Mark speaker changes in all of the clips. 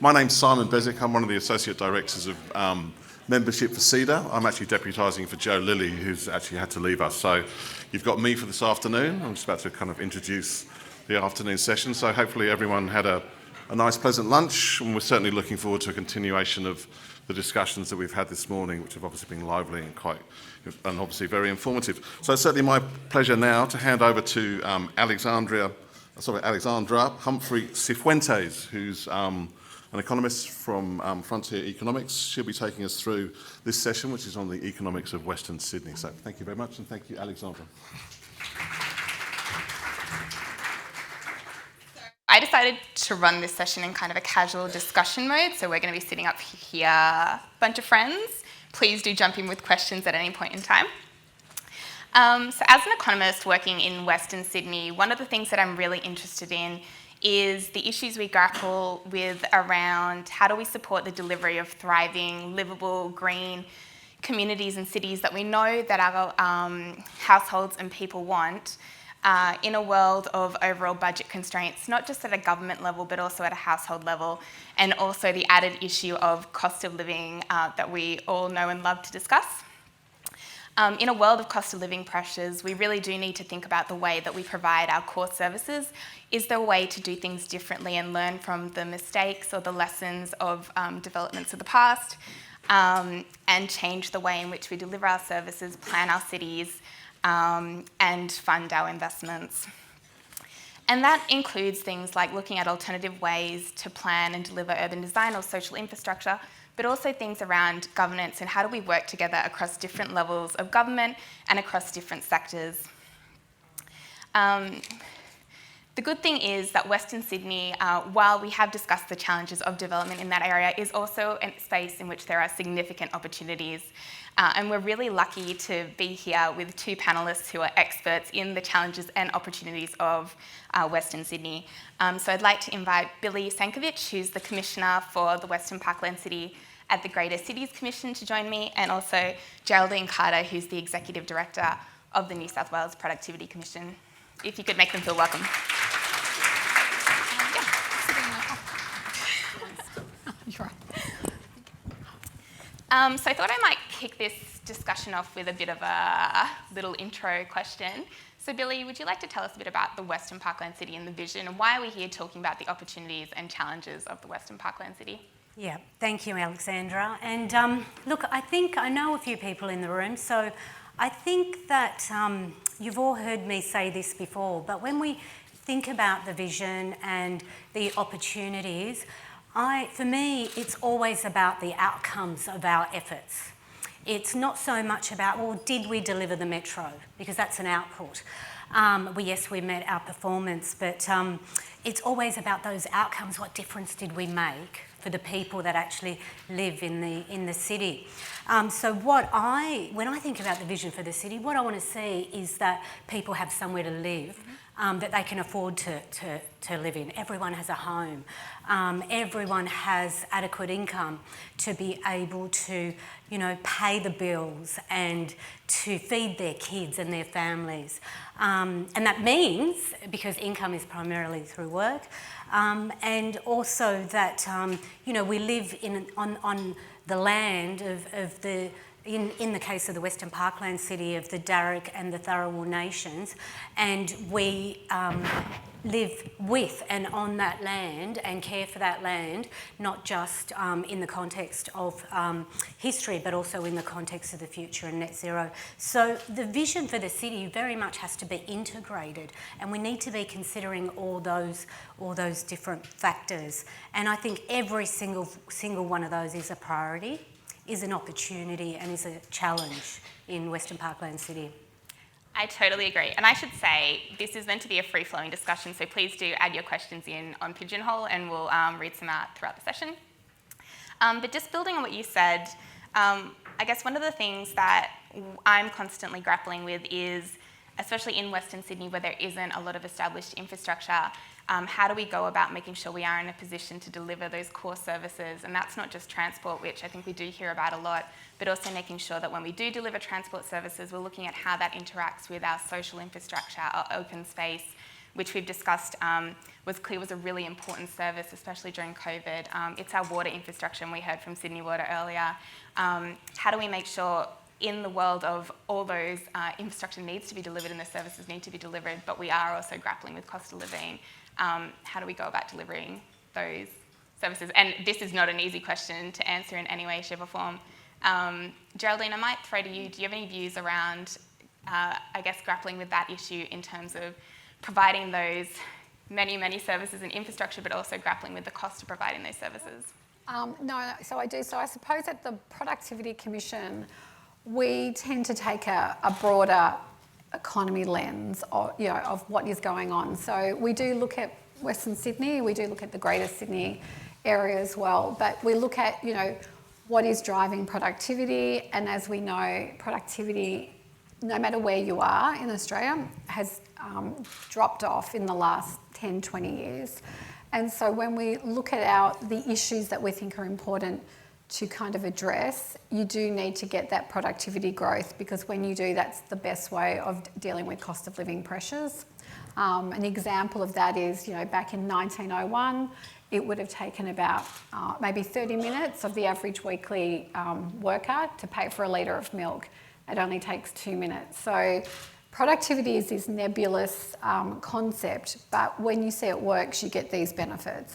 Speaker 1: My name's Simon Bezic. I'm one of the Associate Directors of Membership for CEDA. I'm actually deputising for Joe Lilly, who's actually had to leave us. So you've got me for this afternoon. I'm just about to kind of introduce the afternoon session. So hopefully everyone had a nice, pleasant lunch, and we're certainly looking forward to a continuation of the discussions that we've had this morning, which have obviously been lively and obviously very informative. So it's certainly my pleasure now to hand over to Alexandra Humphrey Cifuentes, who's an economist from Frontier Economics. She'll be taking us through this session, which is on the economics of Western Sydney. So thank you very much, and thank you, Alexandra.
Speaker 2: I decided to run this session in kind of a casual discussion mode, so we're going to be sitting up here, a bunch of friends. Please do jump in with questions at any point in time. So as an economist working in Western Sydney, one of the things that I'm really interested in is the issues we grapple with around how do we support the delivery of thriving, livable, green communities and cities that we know that our households and people want, in a world of overall budget constraints, not just at a government level, but also at a household level, and also the added issue of cost of living that we all know and love to discuss. In a world of cost of living pressures, we really do need to think about the way that we provide our core services. Is there a way to do things differently and learn from the mistakes or the lessons of developments of the past, and change the way in which we deliver our services, plan our cities, and fund our investments? And that includes things like looking at alternative ways to plan and deliver urban design or social infrastructure, but also things around governance and how do we work together across different levels of government and across different sectors. The good thing is that Western Sydney, while we have discussed the challenges of development in that area, is also a space in which there are significant opportunities. And we're really lucky to be here with two panellists who are experts in the challenges and opportunities of Western Sydney. So I'd like to invite Billie Sankovic, who's the Commissioner for the Western Parkland City at the Greater Cities Commission, to join me, and also Geraldine Carter, who's the Executive Director of the New South Wales Productivity Commission. If you could make them feel welcome. So I thought I might kick this discussion off with a bit of a little intro question. So Billie, would you like to tell us a bit about the Western Parkland City and the vision, and why are we here talking about the opportunities and challenges of the Western Parkland City?
Speaker 3: Yeah, thank you, Alexandra. And look, I think I know a few people in the room, so I think that you've all heard me say this before, but when we think about the vision and the opportunities, for me, it's always about the outcomes of our efforts. It's not so much about, well, did we deliver the metro? Because that's an output. Yes, we met our performance, but it's always about those outcomes. What difference did we make for the people that actually live in the city? So when I think about the vision for the city, what I want to see is that people have somewhere to live, that they can afford to live in. Everyone has a home. Everyone has adequate income to be able to, pay the bills and to feed their kids and their families. And that means, because income is primarily through work, and also that, we live on the land of the, in the case of the Western Parkland City, of the Darug and the Tharawal nations, and we live with and on that land and care for that land, not just in the context of history, but also in the context of the future and net zero. So the vision for the city very much has to be integrated, and we need to be considering all those different factors. And I think every single one of those is a priority, is an opportunity, and is a challenge in Western Parkland City.
Speaker 2: I totally agree. And I should say, this is meant to be a free-flowing discussion, so please do add your questions in on Pigeonhole, and we'll read some out throughout the session. But just building on what you said, I guess one of the things that I'm constantly grappling with is, especially in Western Sydney where there isn't a lot of established infrastructure, how do we go about making sure we are in a position to deliver those core services? And that's not just transport, which I think we do hear about a lot, but also making sure that when we do deliver transport services, we're looking at how that interacts with our social infrastructure, our open space, which we've discussed was a really important service, especially during COVID. It's our water infrastructure, and we heard from Sydney Water earlier. How do we make sure in the world of all those infrastructure needs to be delivered and the services need to be delivered, but we are also grappling with cost of living? How do we go about delivering those services? And this is not an easy question to answer in any way, shape or form. Geraldine, I might throw to you. Do you have any views around, grappling with that issue in terms of providing those many, many services and infrastructure, but also grappling with the cost of providing those services?
Speaker 4: No, so I do. So I suppose at the Productivity Commission, we tend to take a broader economy lens of what is going on. So we do look at Western Sydney, we do look at the Greater Sydney area as well, but we look at, what is driving productivity, and as we know, productivity, no matter where you are in Australia, has dropped off in the last 10, 20 years. And so when we look at the issues that we think are important to kind of address, you do need to get that productivity growth, because when you do, that's the best way of dealing with cost of living pressures. An example of that is, back in 1901, it would have taken about maybe 30 minutes of the average weekly worker to pay for a litre of milk. It only takes 2 minutes. So productivity is this nebulous concept, but when you see it works, you get these benefits.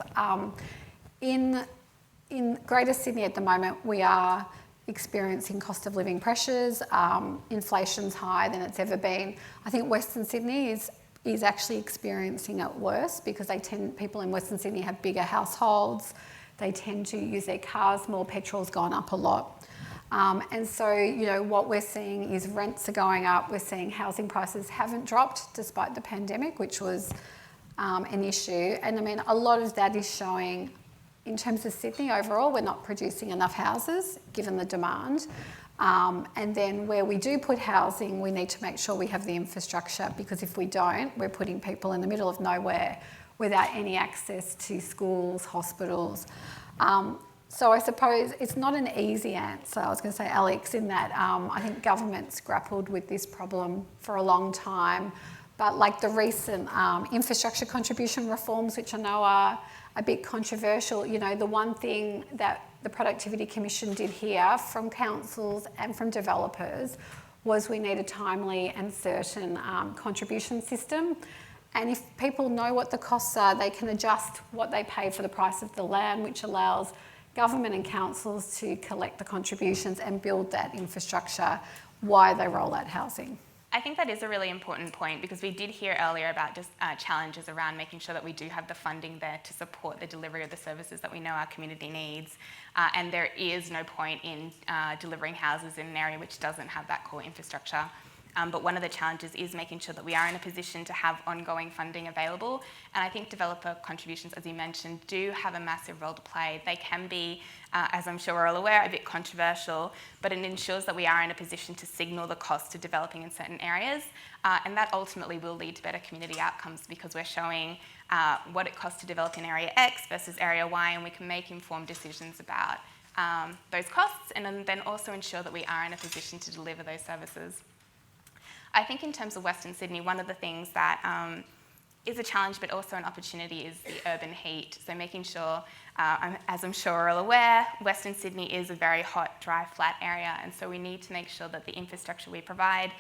Speaker 4: In Greater Sydney at the moment, we are experiencing cost of living pressures. Inflation's higher than it's ever been. I think Western Sydney is actually experiencing it worse, because people in Western Sydney have bigger households. They tend to use their cars more. Petrol's gone up a lot. And so, what we're seeing is rents are going up. We're seeing housing prices haven't dropped despite the pandemic, which was an issue. And I mean, a lot of that is showing, in terms of Sydney overall, we're not producing enough houses given the demand. And then where we do put housing, we need to make sure we have the infrastructure, because if we don't, we're putting people in the middle of nowhere without any access to schools, hospitals. So I suppose it's not an easy answer, I was going to say, Alex, in that I think government's grappled with this problem for a long time, but like the recent infrastructure contribution reforms, which I know are a bit controversial, the one thing that the Productivity Commission did hear from councils and from developers was we need a timely and certain contribution system. And if people know what the costs are, they can adjust what they pay for the price of the land, which allows government and councils to collect the contributions and build that infrastructure while they roll out housing.
Speaker 2: I think that is a really important point, because we did hear earlier about just challenges around making sure that we do have the funding there to support the delivery of the services that we know our community needs. And there is no point in delivering houses in an area which doesn't have that core infrastructure. But one of the challenges is making sure that we are in a position to have ongoing funding available. And I think developer contributions, as you mentioned, do have a massive role to play. They can be, as I'm sure we're all aware, a bit controversial, but it ensures that we are in a position to signal the cost of developing in certain areas. And that ultimately will lead to better community outcomes, because we're showing what it costs to develop in area X versus area Y, and we can make informed decisions about those costs, and then also ensure that we are in a position to deliver those services. I think in terms of Western Sydney, one of the things that is a challenge but also an opportunity is the urban heat. So making sure, as I'm sure we're all aware, Western Sydney is a very hot, dry, flat area, and so we need to make sure that the infrastructure we provide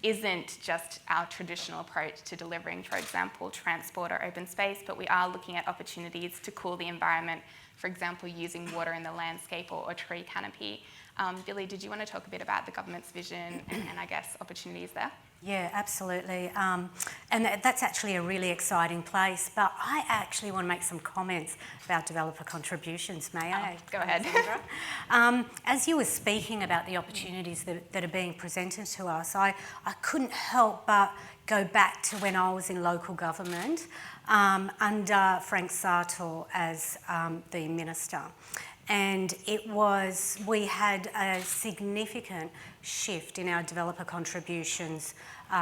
Speaker 2: isn't just our traditional approach to delivering, for example, transport or open space, but we are looking at opportunities to cool the environment, for example, using water in the landscape or tree canopy. Billie, did you want to talk a bit about the government's vision and I guess opportunities there?
Speaker 3: Yeah, absolutely. And that's actually a really exciting place. But I actually want to make some comments about developer contributions, may I?
Speaker 2: Go ahead.
Speaker 3: As you were speaking about the opportunities that are being presented to us, I couldn't help but go back to when I was in local government under Frank Sartor as the minister. And we had a significant shift in our developer contributions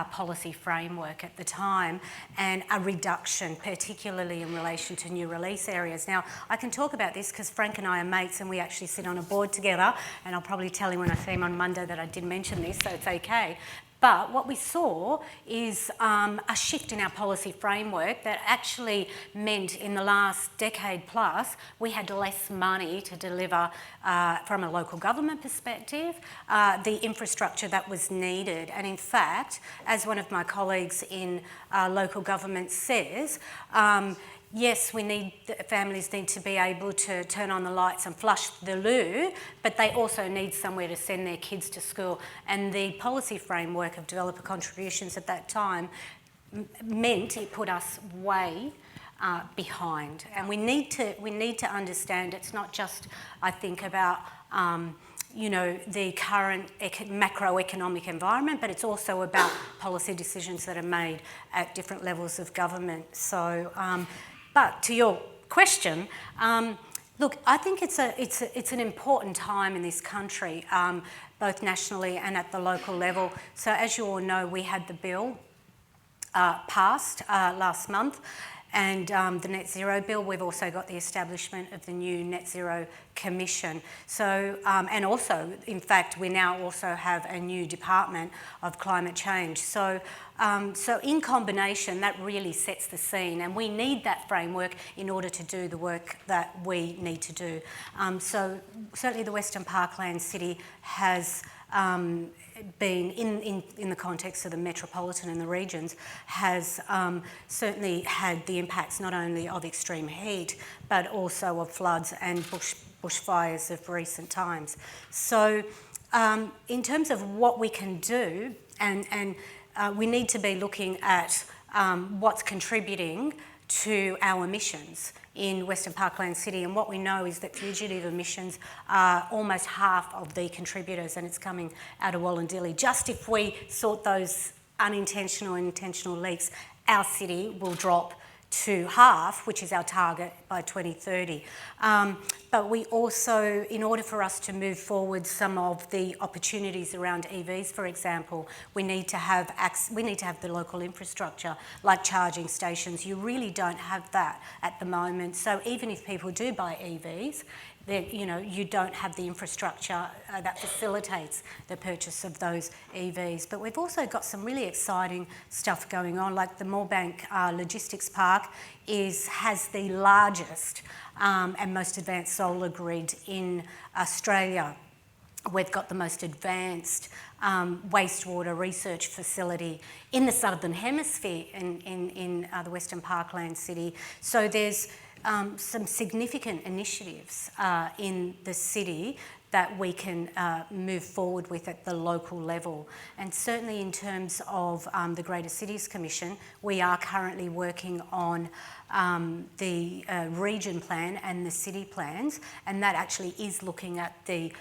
Speaker 3: policy framework at the time, and a reduction, particularly in relation to new release areas. Now, I can talk about this because Frank and I are mates and we actually sit on a board together, and I'll probably tell him when I see him on Monday that I did mention this, so it's okay. But what we saw is a shift in our policy framework that actually meant in the last decade plus we had less money to deliver from a local government perspective the infrastructure that was needed. And in fact, as one of my colleagues in local government says, yes, families need to be able to turn on the lights and flush the loo, but they also need somewhere to send their kids to school. And the policy framework of developer contributions at that time meant it put us way behind. And we need to understand it's not just, I think, about the current macroeconomic environment, but it's also about policy decisions that are made at different levels of government. So. But to your question, look, I think it's an important time in this country, both nationally and at the local level. So as you all know, we had the bill passed last month, and the Net Zero Bill. We've also got the establishment of the new Net Zero Commission. So, and also, in fact, we now also have a new Department of Climate Change. So, so in combination, that really sets the scene, and we need that framework in order to do the work that we need to do. So certainly the Western Parkland City has been, in the context of the metropolitan and the regions, has certainly had the impacts not only of extreme heat, but also of floods and bushfires of recent times. So in terms of what we can do, and we need to be looking at what's contributing to our emissions in Western Parkland City, and what we know is that fugitive emissions are almost half of the contributors, and it's coming out of Wallandilly. Just if we sort those unintentional and intentional leaks, our city will drop to half, which is our target by 2030. But we also, in order for us to move forward some of the opportunities around EVs, for example, we need to have the local infrastructure, like charging stations. You really don't have that at the moment. So even if people do buy EVs, you don't have the infrastructure that facilitates the purchase of those EVs. But we've also got some really exciting stuff going on, like the Moorebank Logistics Park has the largest and most advanced solar grid in Australia. We've got the most advanced wastewater research facility in the Southern Hemisphere in the Western Parkland City. So there's some significant initiatives in the city that we can move forward with at the local level. And certainly in terms of the Greater Cities Commission, we are currently working on the region plan and the city plans, and that actually is looking at the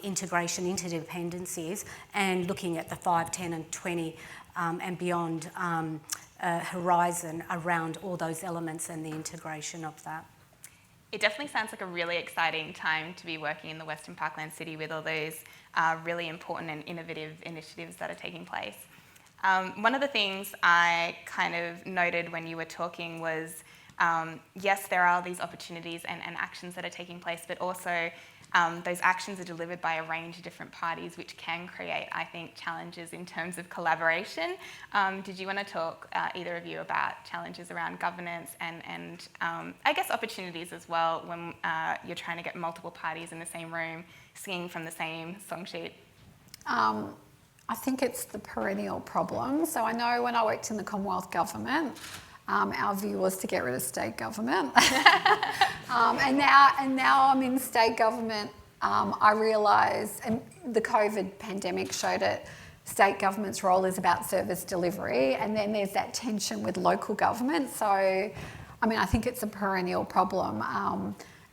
Speaker 3: integration interdependencies and looking at the 5, 10 and 20 and beyond horizon around all those elements and the integration of that.
Speaker 2: It definitely sounds like a really exciting time to be working in the Western Parkland City with all those really important and innovative initiatives that are taking place. One of the things I kind of noted when you were talking was, yes, there are these opportunities and actions that are taking place, but also those actions are delivered by a range of different parties, which can create, I think, challenges in terms of collaboration. Did you want to talk, either of you, about challenges around governance and I guess opportunities as well when you're trying to get multiple parties in the same room singing from the same song sheet?
Speaker 4: I think it's the perennial problem. So I know when I worked in the Commonwealth Government, our view was to get rid of state government. And now I'm in state government, I realise, and the COVID pandemic showed it, state government's role is about service delivery, and then there's that tension with local government. So, I mean, I think it's a perennial problem.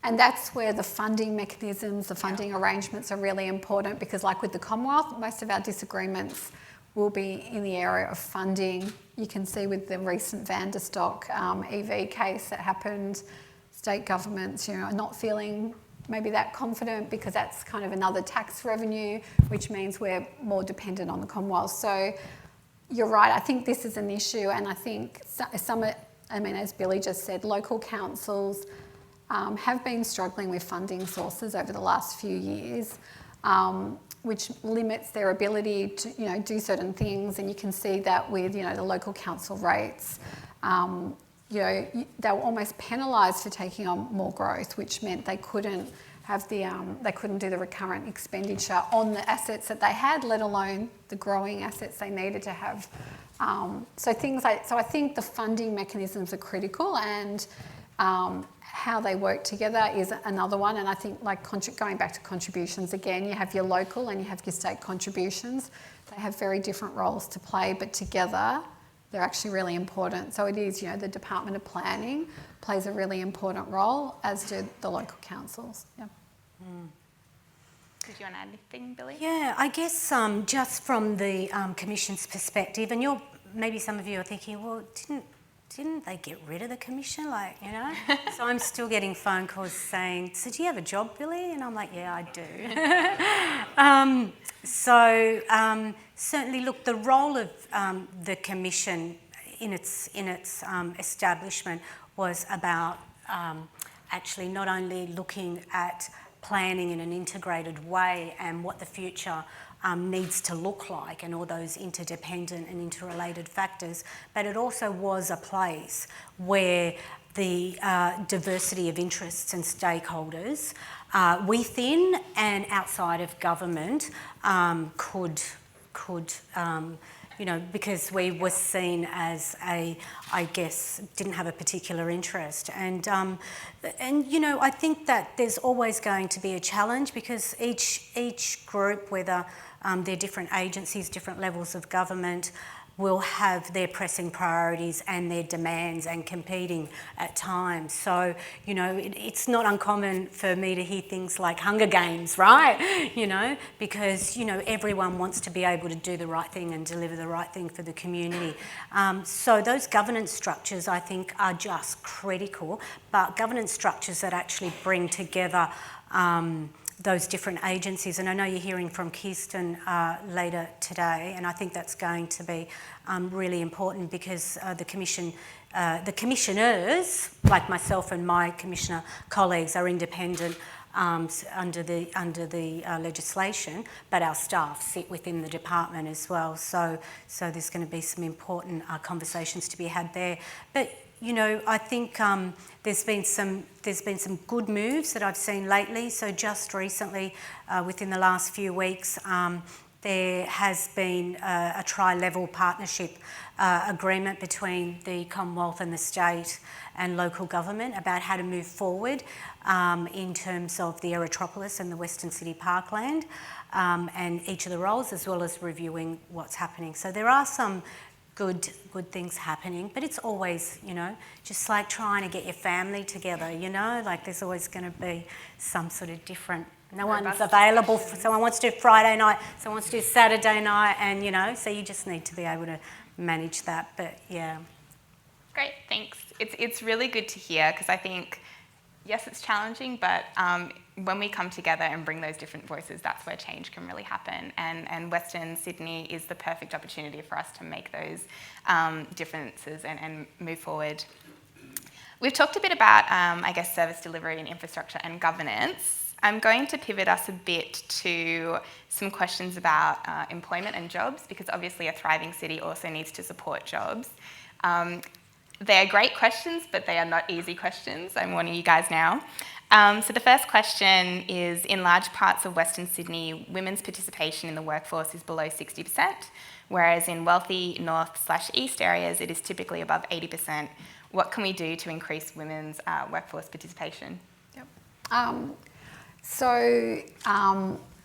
Speaker 4: And that's where the funding mechanisms, the funding arrangements are really important, because like with the Commonwealth, most of our disagreements will be in the area of funding. You can see with the recent Vanderstock EV case that happened, state governments, are not feeling maybe that confident, because that's kind of another tax revenue, which means we're more dependent on the Commonwealth. So you're right, I think this is an issue, and I think as Billie just said, local councils have been struggling with funding sources over the last few years. which limits their ability to, do certain things. And you can see that with, the local council rates. They were almost penalised for taking on more growth, which meant they couldn't have they couldn't do the recurrent expenditure on the assets that they had, let alone the growing assets they needed to have. So I think the funding mechanisms are critical, and how they work together is another one. And I think, going back to contributions again, you have your local and you have your state contributions. They have very different roles to play, but together they're actually really important. So it is, the Department of Planning plays a really important role, as do the local councils. Yeah.
Speaker 2: Did you want to add anything, Billie?
Speaker 3: Yeah, I guess just from the Commission's perspective, and maybe some of you are thinking, well, didn't they get rid of the Commission? So I'm still getting phone calls saying, so do you have a job, Billie? And I'm like, yeah, I do. Certainly, look, the role of the Commission in its establishment was about actually not only looking at planning in an integrated way and what the future needs to look like and all those interdependent and interrelated factors, but it also was a place where the diversity of interests and stakeholders within and outside of government could because we were seen as didn't have a particular interest. And I think that there's always going to be a challenge, because each group, whether they're different agencies, different levels of government, will have their pressing priorities and their demands and competing at times. So, it's not uncommon for me to hear things like Hunger Games, right? Because, everyone wants to be able to do the right thing and deliver the right thing for the community. So those governance structures, I think, are just critical, but governance structures that actually bring together those different agencies. And I know you're hearing from Kiersten later today, and I think that's going to be really important, because the commissioners, like myself and my commissioner colleagues, are independent under the legislation, but our staff sit within the department as well. So there's going to be some important conversations to be had there. But I think there's been some good moves that I've seen lately. So just recently, within the last few weeks, there has been a tri-level partnership agreement between the Commonwealth and the state and local government about how to move forward in terms of the Aerotropolis and the Western City Parkland, and each of the roles, as well as reviewing what's happening. So there are some good things happening, but it's always, just like trying to get your family together, there's always going to be some sort of different, no one's available, someone wants to do Friday night, someone wants to do Saturday night, and so you just need to be able to manage that, but yeah.
Speaker 2: Great, thanks. It's really good to hear, because I think, yes, it's challenging, but when we come together and bring those different voices, that's where change can really happen. And Western Sydney is the perfect opportunity for us to make those differences and move forward. We've talked a bit about, service delivery and infrastructure and governance. I'm going to pivot us a bit to some questions about employment and jobs, because obviously a thriving city also needs to support jobs. They are great questions, but they are not easy questions. I'm warning you guys now. So the first question is, in large parts of Western Sydney, women's participation in the workforce is below 60%, whereas in wealthy north/east areas, it is typically above 80%. What can we do to increase women's workforce participation?
Speaker 4: Yep.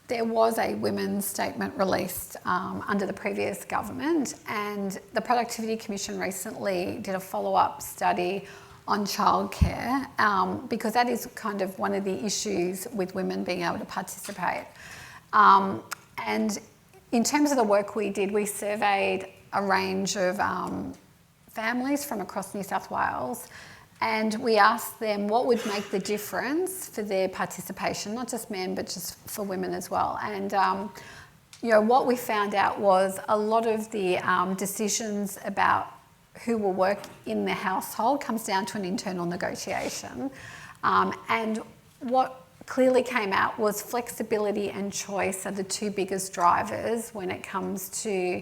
Speaker 4: There was a women's statement released under the previous government, and the Productivity Commission recently did a follow-up study on childcare, because that is kind of one of the issues with women being able to participate. And in terms of the work we did, we surveyed a range of families from across New South Wales, and we asked them what would make the difference for their participation, not just men, but just for women as well. And what we found out was a lot of the decisions about who will work in the household comes down to an internal negotiation. And what clearly came out was flexibility and choice are the two biggest drivers when it comes to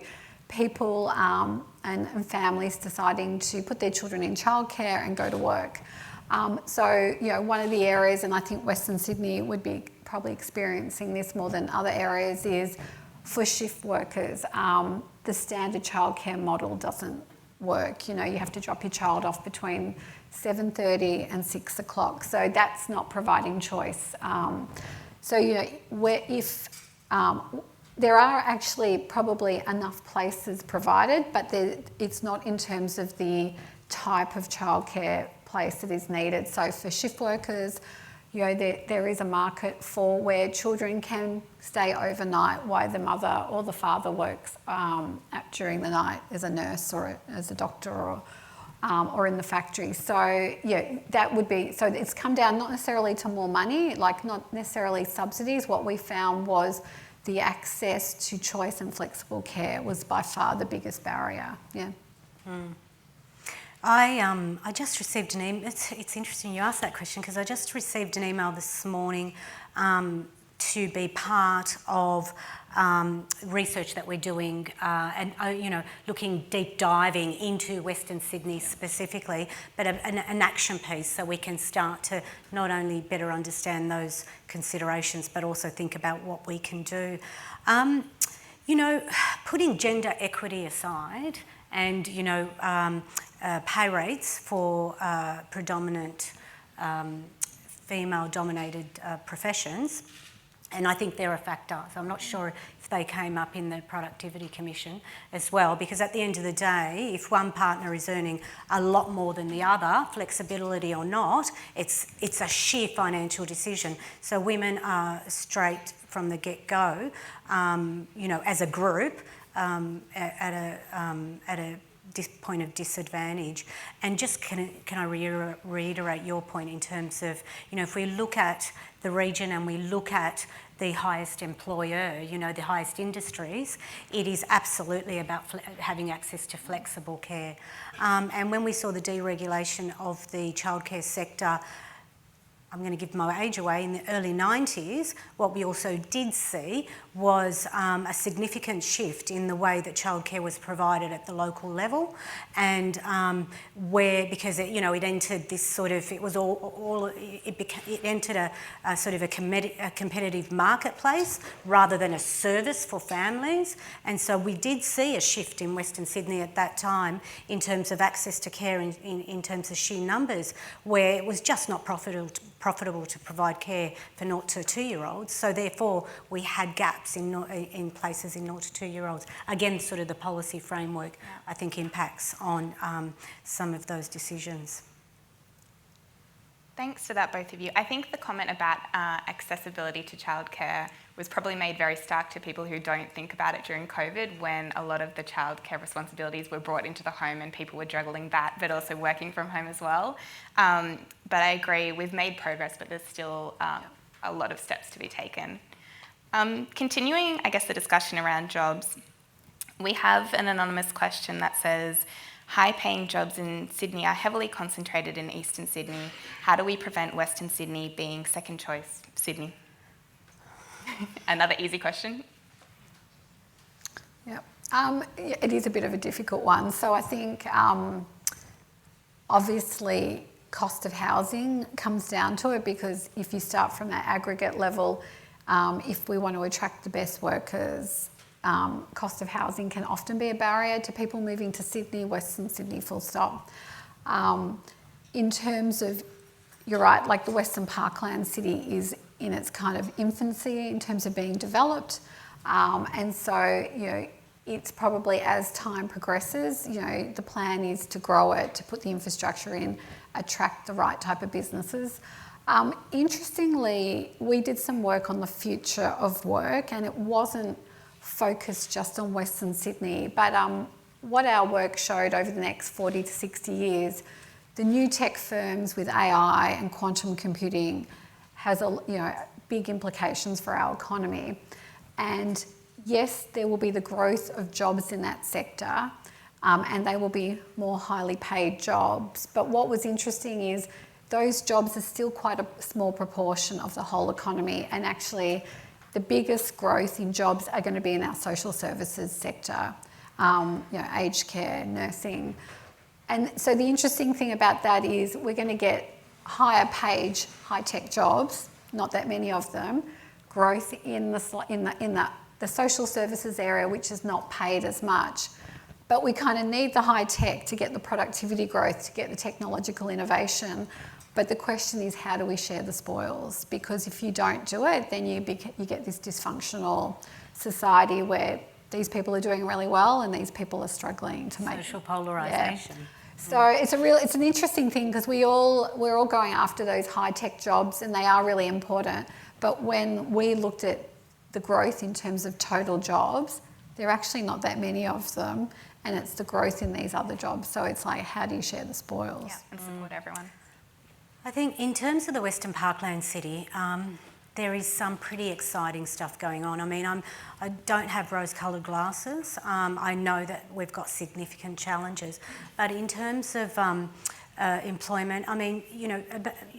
Speaker 4: people and families deciding to put their children in childcare and go to work. So, you know, one of the areas, and I think Western Sydney would be probably experiencing this more than other areas, is for shift workers. The standard childcare model doesn't work. You know, you have to drop your child off between 7:30 and 6 o'clock. So that's not providing choice. So, you know, there are actually probably enough places provided, but it's not in terms of the type of childcare place that is needed. So for shift workers, you know, there is a market for where children can stay overnight while the mother or the father works during the night as a nurse or as a doctor or in the factory. So yeah, that would be, so it's come down not necessarily to more money, like not necessarily subsidies. What we found was the access to choice and flexible care was by far the biggest barrier. Yeah.
Speaker 3: I just received an email. It's interesting you asked that question, because I just received an email this morning to be part of research that we're doing and you know, looking deep diving into Western Sydney specifically, but an action piece, so we can start to not only better understand those considerations but also think about what we can do. You know, putting gender equity aside, and you know, pay rates for predominant female-dominated professions, and I think they're a factor. So I'm not sure if they came up in the Productivity Commission as well, because at the end of the day, if one partner is earning a lot more than the other, flexibility or not, it's a sheer financial decision. So women are straight from the get-go, you know, as a group, at a point of disadvantage. And just can I reiterate your point in terms of, you know, if we look at the region and we look at the highest employer, you know, the highest industries, it is absolutely about having access to flexible care. And when we saw the deregulation of the childcare sector, I'm going to give my age away, in the early 90s, what we also did see was a significant shift in the way that childcare was provided at the local level, and because it, you know, it entered this sort of, it was it entered a sort of a competitive marketplace rather than a service for families. And so we did see a shift in Western Sydney at that time in terms of access to care, in terms of sheer numbers, where it was just not profitable to provide care for 0 to 2-year-olds. So therefore we had gaps in places in 0 to 2-year-olds. Again, sort of the policy framework, I think, impacts on some of those decisions.
Speaker 2: Thanks for that, both of you. I think the comment about accessibility to childcare was probably made very stark to people who don't think about it during COVID, when a lot of the childcare responsibilities were brought into the home and people were juggling that, but also working from home as well. But I agree, we've made progress, but there's still a lot of steps to be taken. Continuing, I guess, the discussion around jobs, we have an anonymous question that says, high-paying jobs in Sydney are heavily concentrated in Eastern Sydney. How do we prevent Western Sydney being second choice Sydney? Another easy question.
Speaker 4: Yeah, it is a bit of a difficult one. So I think obviously cost of housing comes down to it, because if you start from that aggregate level, if we want to attract the best workers, cost of housing can often be a barrier to people moving to Sydney, Western Sydney, full stop. In terms of, you're right, like the Western Parkland city is in its kind of infancy in terms of being developed. And so, you know, it's probably as time progresses, you know, the plan is to grow it, to put the infrastructure in, attract the right type of businesses. Interestingly, we did some work on the future of work, and it wasn't focused just on Western Sydney, but what our work showed over the next 40 to 60 years, the new tech firms with AI and quantum computing has big implications for our economy. And yes, there will be the growth of jobs in that sector, and they will be more highly paid jobs. But what was interesting is those jobs are still quite a small proportion of the whole economy, and actually the biggest growth in jobs are going to be in our social services sector, aged care, nursing. And so the interesting thing about that is we're going to get higher paid, high-tech jobs, not that many of them, growth in the social services area, which is not paid as much. But we kind of need the high tech to get the productivity growth, to get the technological innovation. But the question is, how do we share the spoils? Because if you don't do it, then you get this dysfunctional society where these people are doing really well and these people are struggling to make
Speaker 3: social polarisation.
Speaker 4: Yeah. So it's an interesting thing because we're all going after those high tech jobs, and they are really important. But when we looked at the growth in terms of total jobs, there are actually not that many of them, and it's the growth in these other jobs. So it's like, how do you share the spoils?
Speaker 2: Yeah, and support everyone.
Speaker 3: I think in terms of the Western Parkland City, there is some pretty exciting stuff going on. I mean, I don't have rose-coloured glasses. I know that we've got significant challenges. But in terms of employment, I mean,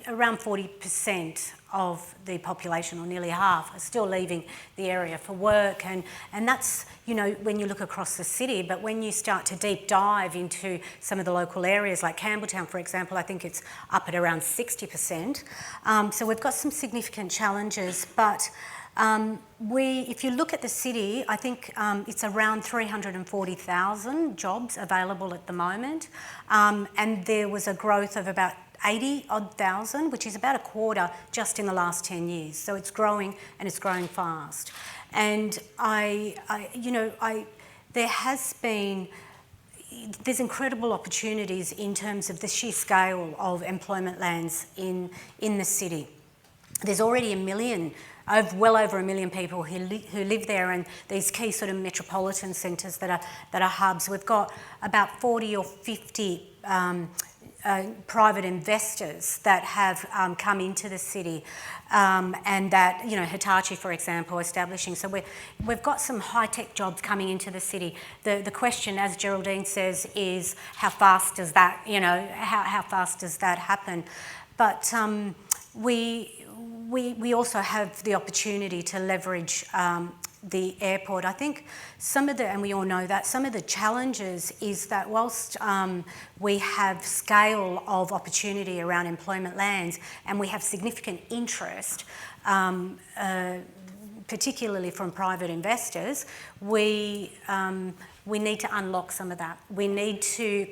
Speaker 3: around 40% of the population, or nearly half, are still leaving the area for work. And that's, when you look across the city, but when you start to deep dive into some of the local areas, like Campbelltown, for example, I think it's up at around 60%. So we've got some significant challenges, but if you look at the city, I think it's around 340,000 jobs available at the moment, and there was a growth of about 80-odd thousand, which is about a quarter just in the last 10 years. So it's growing, and it's growing fast. And there's incredible opportunities in terms of the sheer scale of employment lands in the city. There's already well over 1 million people who live there, and these key sort of metropolitan centres that are hubs. We've got about 40 or 50 private investors that have come into the city, and that, Hitachi, for example, establishing. So we've got some high-tech jobs coming into the city. The question, as Geraldine says, is how fast does that, how fast does that happen? But we also have the opportunity to leverage the airport. I think and we all know that, some of the challenges is that whilst we have scale of opportunity around employment lands, and we have significant interest, particularly from private investors, we need to unlock some of that. We need to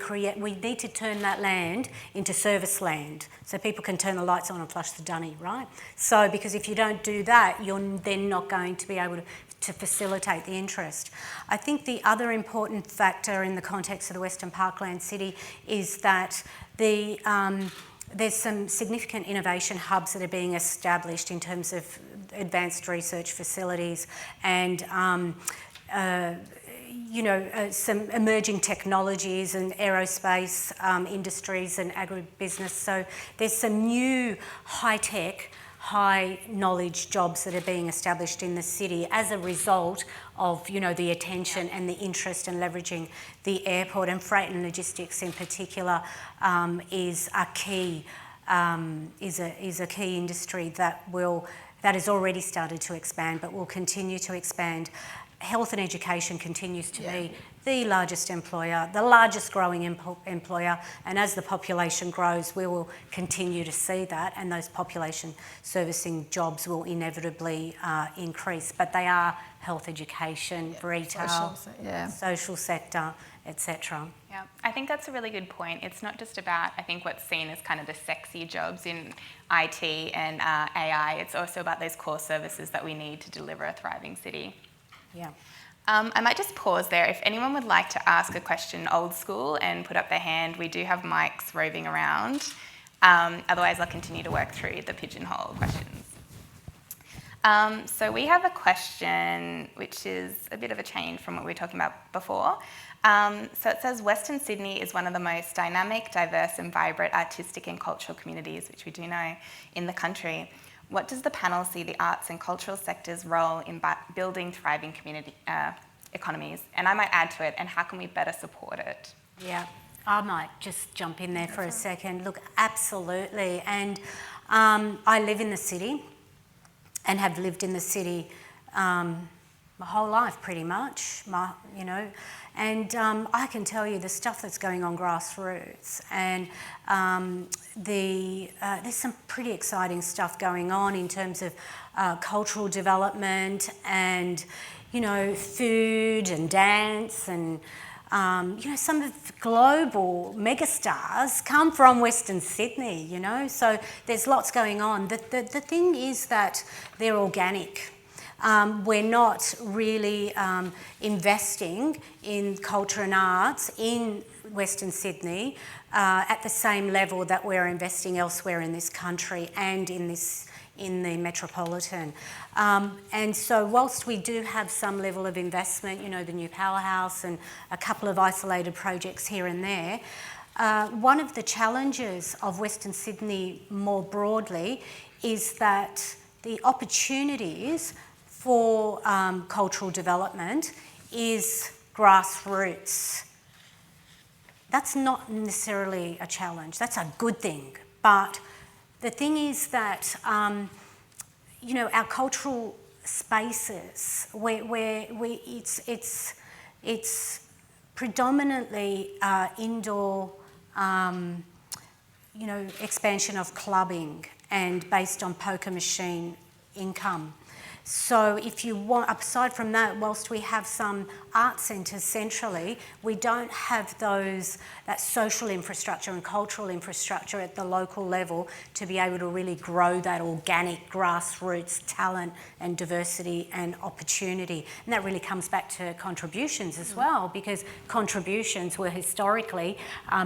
Speaker 3: turn that land into service land, so people can turn the lights on and flush the dunny, right? So, because if you don't do that, you're then not going to be able to facilitate the interest. I think the other important factor in the context of the Western Parkland City is that there's some significant innovation hubs that are being established in terms of advanced research facilities and some emerging technologies and aerospace industries and agribusiness. So there's some new high-tech, high-knowledge jobs that are being established in the city as a result of, the attention and the interest in leveraging the airport, and freight and logistics in particular is a key industry that has already started to expand, but will continue to expand. Health and education continues to be the largest employer, the largest growing employer, and as the population grows, we will continue to see that, and those population servicing jobs will inevitably increase. But they are health, education, retail, social sector, etc.
Speaker 2: Yeah, I think that's a really good point. It's not just about, I think, what's seen as kind of the sexy jobs in IT and AI. It's also about those core services that we need to deliver a thriving city.
Speaker 3: Yeah.
Speaker 2: I might just pause there. If anyone would like to ask a question old school and put up their hand, we do have mics roving around. Otherwise, I'll continue to work through the pigeonhole questions. So we have a question which is a bit of a change from what we were talking about before. So it says, Western Sydney is one of the most dynamic, diverse and vibrant artistic and cultural communities, which we do know, in the country. What does the panel see the arts and cultural sector's role in building thriving community economies? And I might add to it, and how can we better support it?
Speaker 3: Yeah. I might just jump in there for a second. Look, absolutely. And I live in the city and have lived in the city my whole life pretty much, and I can tell you the stuff that's going on grassroots, and there's some pretty exciting stuff going on in terms of cultural development and, food and dance and, some of the global megastars come from Western Sydney, so there's lots going on. The thing is that they're organic. We're not really investing in culture and arts in Western Sydney at the same level that we're investing elsewhere in this country and in the metropolitan. And so whilst we do have some level of investment, the new powerhouse and a couple of isolated projects here and there, one of the challenges of Western Sydney more broadly is that the opportunities for cultural development is grassroots. That's not necessarily a challenge, that's a good thing. But the thing is that, our cultural spaces, it's predominantly indoor, expansion of clubbing and based on poker machine income. So if you want, aside from that, whilst we have some art centres centrally, we don't have that social infrastructure and cultural infrastructure at the local level to be able to really grow that organic grassroots talent and diversity and opportunity. And that really comes back to contributions as well, because contributions were historically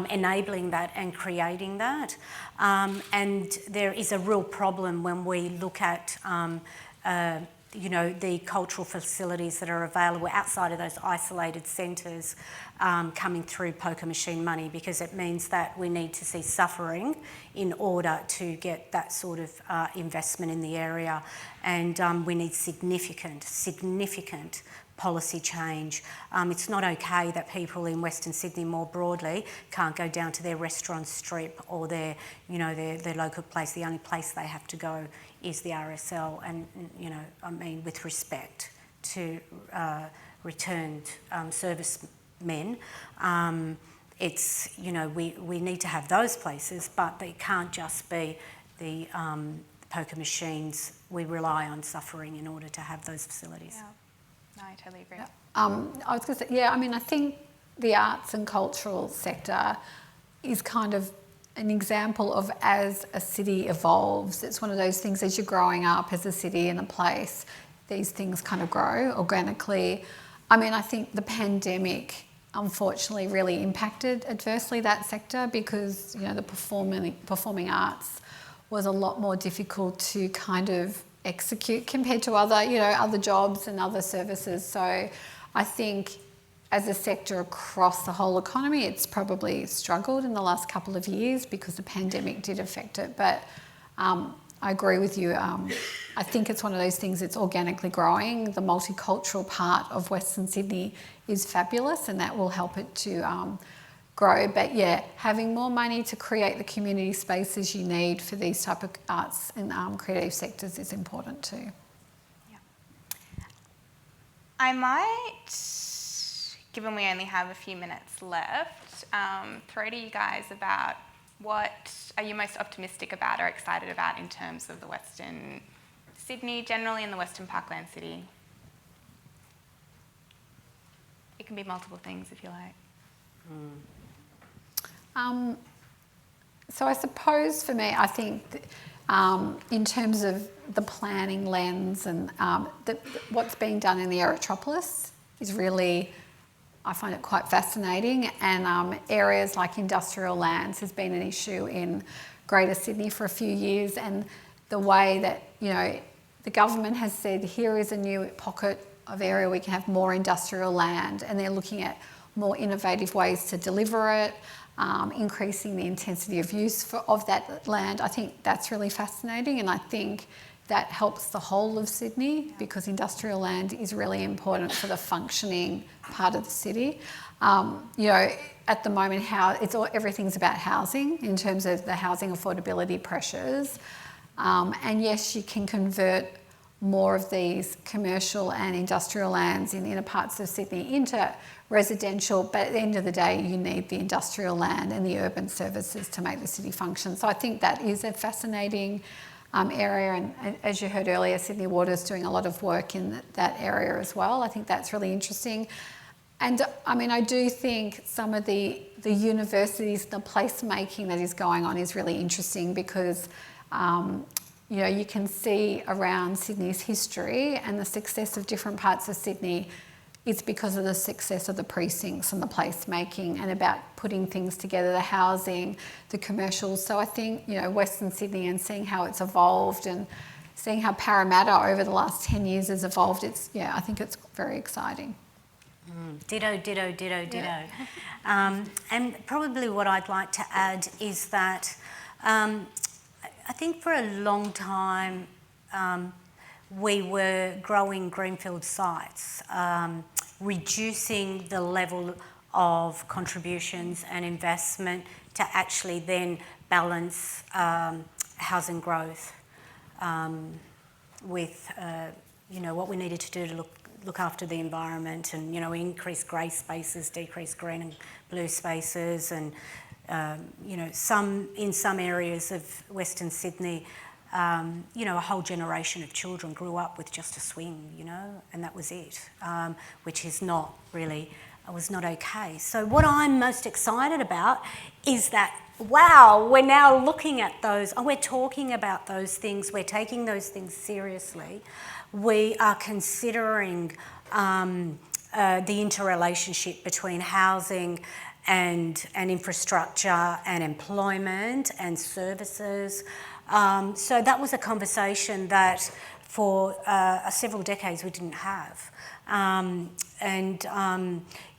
Speaker 3: enabling that and creating that. And there is a real problem when we look at the cultural facilities that are available outside of those isolated centres coming through poker machine money, because it means that we need to see suffering in order to get that sort of investment in the area. And we need significant policy change. It's not okay that people in Western Sydney more broadly can't go down to their restaurant strip or their local place. The only place they have to go is the RSL, and with respect to returned servicemen, it's we need to have those places, but they can't just be the poker machines. We rely on suffering in order to have those facilities.
Speaker 2: Yeah. No, I totally agree.
Speaker 4: I was going to say, I think the arts and cultural sector is kind of an example of, as a city evolves, it's one of those things, as you're growing up as a city and a place, these things kind of grow organically. I think the pandemic unfortunately really impacted adversely that sector, because the performing arts was a lot more difficult to kind of execute compared to other jobs and other services. So I think as a sector across the whole economy, it's probably struggled in the last couple of years because the pandemic did affect it. But I agree with you. I think it's one of those things, it's organically growing. The multicultural part of Western Sydney is fabulous, and that will help it to grow. But having more money to create the community spaces you need for these type of arts and creative sectors is important too.
Speaker 2: Yeah. I might, given we only have a few minutes left, throw to you guys about what are you most optimistic about or excited about in terms of the Western Sydney generally and the Western Parkland City? It can be multiple things if you like.
Speaker 4: So I suppose for me, I think in terms of the planning lens and what's being done in the Aerotropolis is really, I find it quite fascinating. And areas like industrial lands has been an issue in Greater Sydney for a few years, and the way that the government has said, here is a new pocket of area we can have more industrial land, and they're looking at more innovative ways to deliver it, increasing the intensity of use of that land. I think that's really fascinating, and I think that helps the whole of Sydney, because industrial land is really important for the functioning part of the city. At the moment, everything's about housing in terms of the housing affordability pressures. And yes, you can convert more of these commercial and industrial lands in inner parts of Sydney into residential, but at the end of the day, you need the industrial land and the urban services to make the city function. So I think that is a fascinating area, and as you heard earlier, Sydney Water's doing a lot of work in that area as well. I think that's really interesting. And I mean, I do think some of the universities, the placemaking that is going on is really interesting, because you can see around Sydney's history and the success of different parts of Sydney. It's because of the success of the precincts and the placemaking and about putting things together, the housing, the commercials. So I think, Western Sydney, and seeing how it's evolved and seeing how Parramatta over the last 10 years has evolved, I think it's very exciting.
Speaker 3: Ditto. Yeah. And probably what I'd like to add is that I think for a long time we were growing greenfield sites, reducing the level of contributions and investment to actually then balance housing growth with what we needed to do to look after the environment, and increase grey spaces, decrease green and blue spaces, and in some areas of Western Sydney, a whole generation of children grew up with just a swing, and that was it, which is not really, was not okay. So what I'm most excited about is that, wow, we're now looking at those, we're talking about those things, we're taking those things seriously. We are considering the interrelationship between housing and infrastructure and employment and services. So that was a conversation that for several decades we didn't have.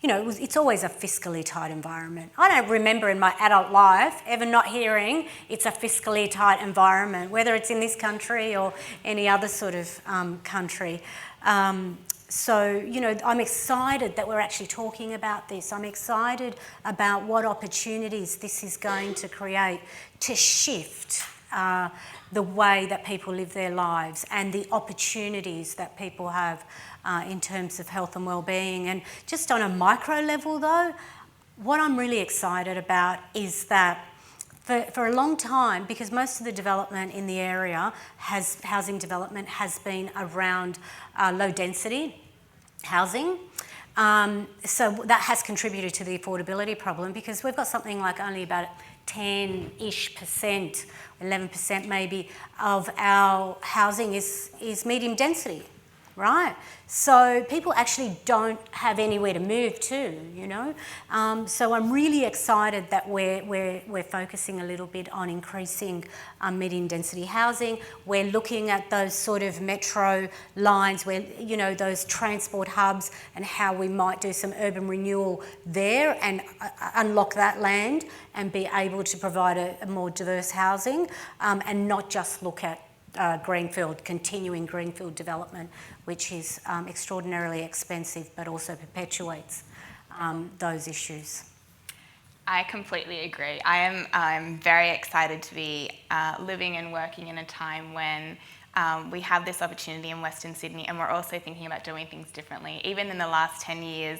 Speaker 3: It's always a fiscally tight environment. I don't remember in my adult life ever not hearing it's a fiscally tight environment, whether it's in this country or any other sort of country. So, I'm excited that we're actually talking about this. I'm excited about what opportunities this is going to create to shift the way that people live their lives and the opportunities that people have in terms of health and well-being. And just on a micro level though, what I'm really excited about is that for a long time, because most of the development in the area housing development has been around low density housing. So that has contributed to the affordability problem, because we've got something like only about 10-ish%, 11% maybe, of our housing is medium density, right? So people actually don't have anywhere to move to, So I'm really excited that we're focusing a little bit on increasing medium density housing. We're looking at those sort of metro lines where, those transport hubs, and how we might do some urban renewal there and unlock that land and be able to provide a more diverse housing, and not just look at continuing greenfield development, which is extraordinarily expensive but also perpetuates those issues.
Speaker 2: I completely agree. I'm very excited to be living and working in a time when we have this opportunity in Western Sydney, and we're also thinking about doing things differently. Even in the last 10 years,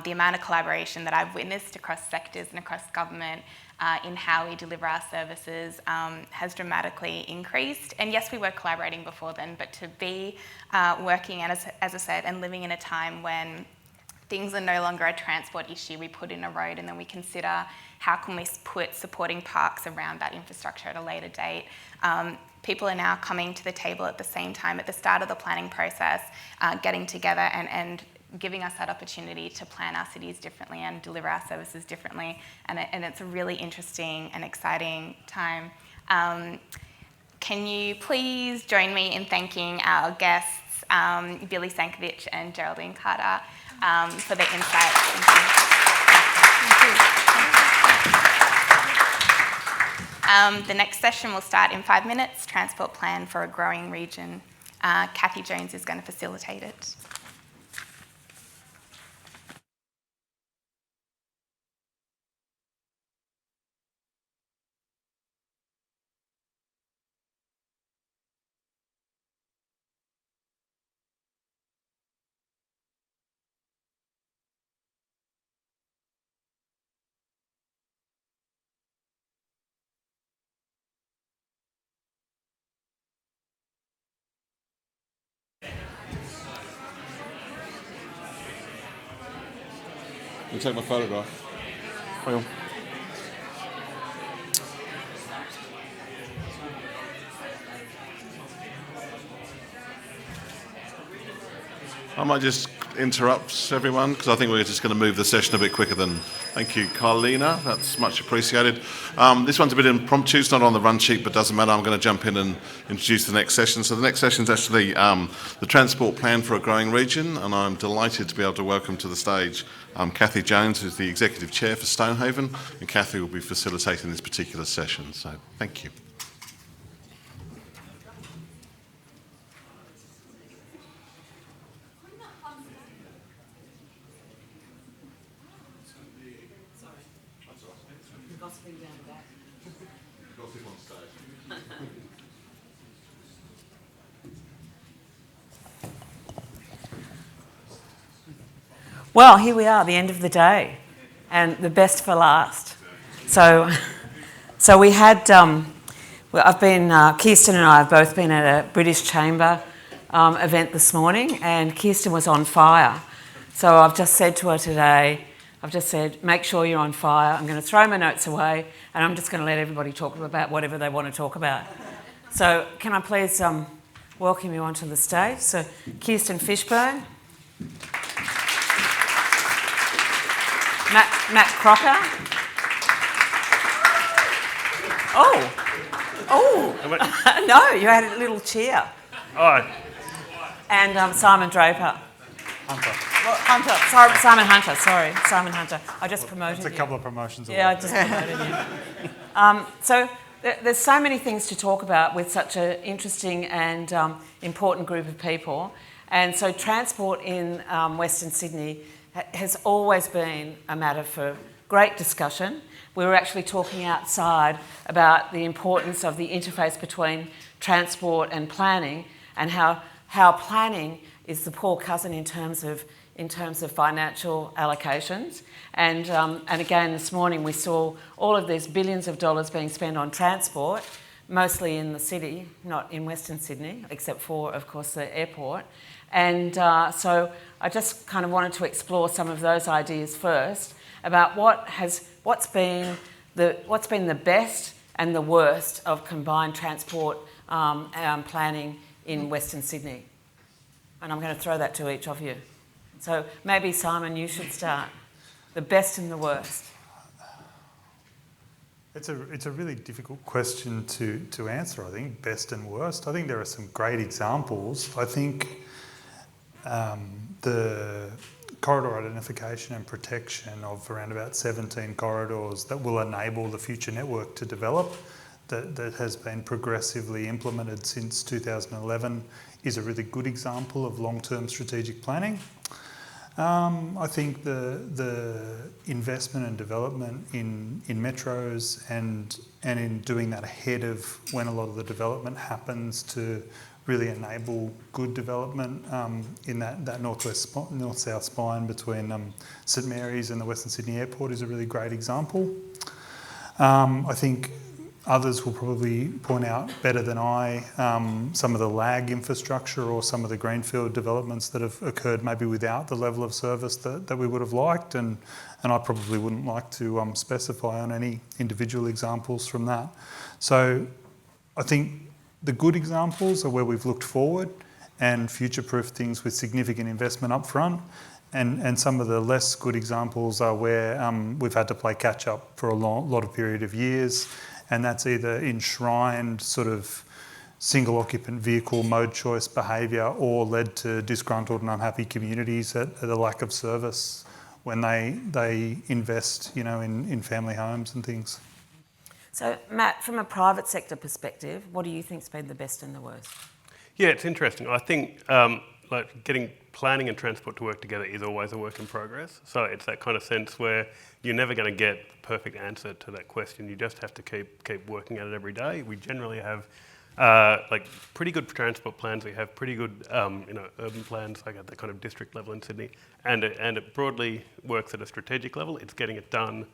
Speaker 2: the amount of collaboration that I've witnessed across sectors and across government in how we deliver our services has dramatically increased. And yes, we were collaborating before then, but to be working, as I said, and living in a time when things are no longer a transport issue, we put in a road and then we consider how can we put supporting parks around that infrastructure at a later date. People are now coming to the table at the same time, at the start of the planning process, getting together and giving us that opportunity to plan our cities differently and deliver our services differently. And it's a really interesting and exciting time. Can you please join me in thanking our guests, Billie Sankovic and Geraldine Carter, for their insights. Thank you. The next session will start in 5 minutes, Transport Plan for a Growing Region. Kathy Jones is going to facilitate it.
Speaker 1: You take my photograph. Well. I might just interrupt everyone because I think we're just going to move the session a bit quicker than. Thank you, Carlina. That's much appreciated. This one's a bit impromptu. It's not on the run sheet, but doesn't matter. I'm going to jump in and introduce the next session. So the next session is actually the Transport Plan for a Growing Region, and I'm delighted to be able to welcome to the stage Kathy Jones, who's the Executive Chair for Stonehaven, and Kathy will be facilitating this particular session. So thank you.
Speaker 5: Well, here we are, the end of the day, and the best for last. So we had, I've been, Kiersten and I have both been at a British Chamber event this morning, and Kiersten was on fire. So I've just said to her today, make sure you're on fire. I'm going to throw my notes away, and I'm just going to let everybody talk about whatever they want to talk about. So can I please welcome you onto the stage? So Kiersten Fishburn. Matt Crocker. Oh, no, you had a little cheer.
Speaker 6: Oh.
Speaker 5: And Simon Draper. Simon Hunter. I just promoted you.
Speaker 6: It's a couple of promotions.
Speaker 5: Yeah, I just promoted you. So there's so many things to talk about with such an interesting and important group of people. And so transport in Western Sydney has always been a matter for great discussion. We were actually talking outside about the importance of the interface between transport and planning, and how planning is the poor cousin in terms of financial allocations. And again this morning we saw all of these billions of dollars being spent on transport, mostly in the city, not in Western Sydney, except for, of course, the airport. And so I just kind of wanted to explore some of those ideas first about what's been the best and the worst of combined transport planning in Western Sydney. And I'm going to throw that to each of you. So maybe Simon, you should start. The best and the worst.
Speaker 6: It's a really difficult question to answer, I think, best and worst. I think there are some great examples. I think the corridor identification and protection of around about 17 corridors that will enable the future network to develop, that has been progressively implemented since 2011, is a really good example of long-term strategic planning. I think the investment and development in metros and in doing that ahead of when a lot of the development happens to really enable good development in that north-south spine between St Mary's and the Western Sydney Airport is a really great example. I think others will probably point out better than I some of the lag infrastructure or some of the greenfield developments that have occurred maybe without the level of service that we would have liked, and I probably wouldn't like to specify on any individual examples from that. So I think the good examples are where we've looked forward and future-proofed things with significant investment up front, and some of the less good examples are where we've had to play catch-up for a lot of period of years, and that's either enshrined sort of single occupant vehicle mode choice behaviour or led to disgruntled and unhappy communities at the lack of service when they invest, in family homes and things.
Speaker 5: So, Matt, from a private sector perspective, what do you think's been the best and the worst?
Speaker 7: Yeah, it's interesting. I think like getting planning and transport to work together is always a work in progress. So it's that kind of sense where you're never going to get the perfect answer to that question. You just have to keep working at it every day. We generally have like pretty good transport plans. We have pretty good urban plans, like at the kind of district level in Sydney, and it broadly works at a strategic level. It's getting it done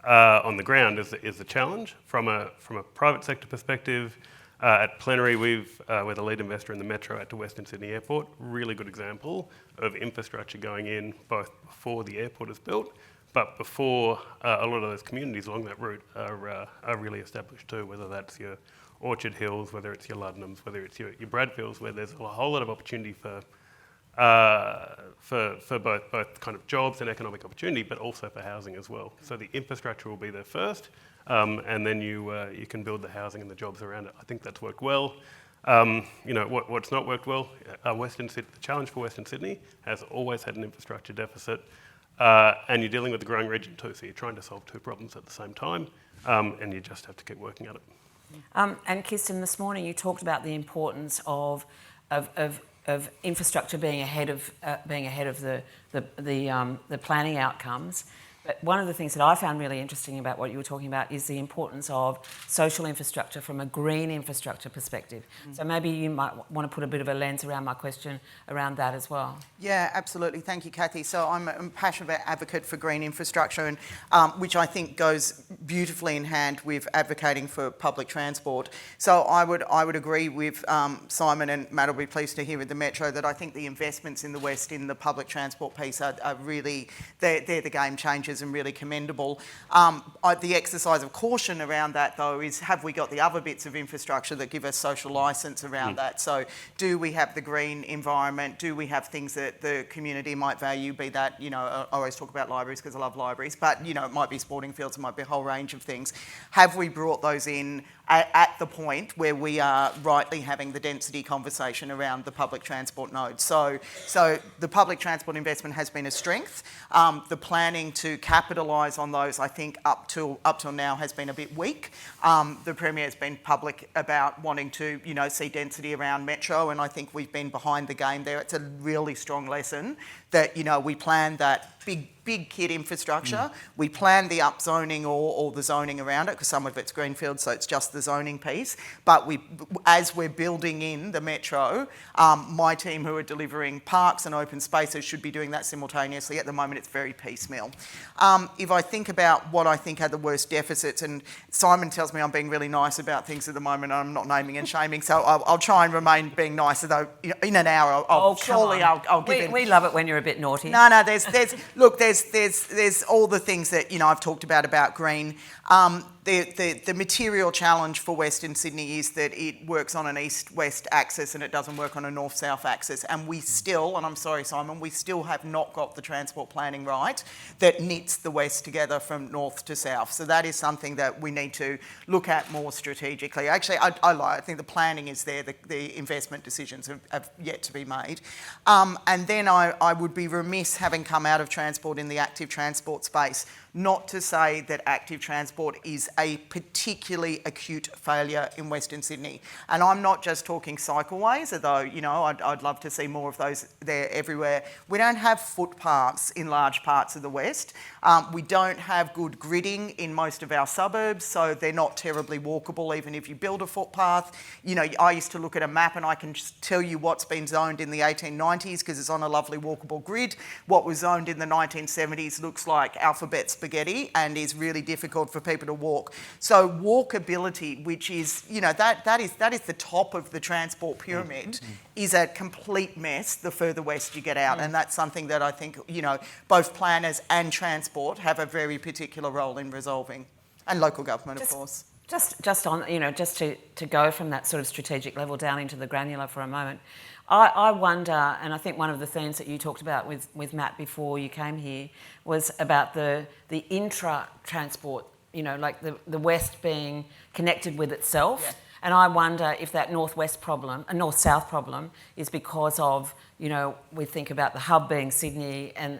Speaker 7: on the ground is the challenge. From a private sector perspective, at Plenary, we're the lead investor in the metro at the Western Sydney Airport. Really good example of infrastructure going in both before the airport is built, but before a lot of those communities along that route are really established too, whether that's your Orchard Hills, whether it's your Luddenhams, whether it's your Bradfields, where there's a whole lot of opportunity for both kind of jobs and economic opportunity, but also for housing as well. So the infrastructure will be there first, and then you can build the housing and the jobs around it. I think that's worked well. What's not worked well? The challenge for Western Sydney has always had an infrastructure deficit, and you're dealing with the growing region too. So you're trying to solve two problems at the same time, and you just have to keep working at it.
Speaker 5: And Kiersten, this morning you talked about the importance of infrastructure being ahead of the planning outcomes. But one of the things that I found really interesting about what you were talking about is the importance of social infrastructure from a green infrastructure perspective. So maybe you might want to put a bit of a lens around my question around that as well.
Speaker 8: Yeah, absolutely. Thank you, Kathy. So I'm a passionate advocate for green infrastructure, and which I think goes beautifully in hand with advocating for public transport. So I would agree with Simon, and Matt will be pleased to hear with the Metro, that I think the investments in the West in the public transport piece are really, they're the game changers and really commendable. The exercise of caution around that, though, is have we got the other bits of infrastructure that give us social licence around that? So do we have the green environment? Do we have things that the community might value, be that, I always talk about libraries because I love libraries, but, it might be sporting fields, it might be a whole range of things. Have we brought those in at the point where we are rightly having the density conversation around the public transport node? So the public transport investment has been a strength. The planning to capitalise on those, I think, up till now has been a bit weak. The Premier has been public about wanting to, see density around Metro, and I think we've been behind the game there. It's a really strong lesson that, we planned that big kid infrastructure. We planned the upzoning or the zoning around it, because some of it's greenfield, so it's just the zoning piece. But as we're building in the Metro, my team who are delivering parks and open spaces should be doing that simultaneously. At the moment, it's very piecemeal. If I think about what I think are the worst deficits, and Simon tells me I'm being really nice about things at the moment, I'm not naming and shaming, so I'll try and remain being nice, although in an hour I'll give in.
Speaker 5: We love it when you're a bit naughty.
Speaker 8: No, there's all the things that, I've talked about green. The material challenge for Western Sydney is that it works on an east-west axis and it doesn't work on a north-south axis. And we still, and I'm sorry, Simon, we still have not got the transport planning right that knits the West together from north to south. So that is something that we need to look at more strategically. Actually, I lie. I think the planning is there. The investment decisions have yet to be made. And then I would be remiss, having come out of transport in the active transport space, not to say that active transport is a particularly acute failure in Western Sydney. And I'm not just talking cycleways, although, I'd love to see more of those there everywhere. We don't have footpaths in large parts of the West. We don't have good gridding in most of our suburbs, so they're not terribly walkable, even if you build a footpath. I used to look at a map and I can just tell you what's been zoned in the 1890s because it's on a lovely walkable grid. What was zoned in the 1970s looks like alphabet spaghetti and is really difficult for people to walk. So walkability, which is, that is the top of the transport pyramid, is a complete mess the further west you get out. And that's something that I think, both planners and transport have a very particular role in resolving. And local government, of course.
Speaker 5: Just on, just to go from that sort of strategic level down into the granular for a moment, I wonder, and I think one of the themes that you talked about with Matt before you came here was about the intra-transport, like the West being connected with itself. Yeah. And I wonder if that north-south problem is because of, we think about the hub being Sydney and,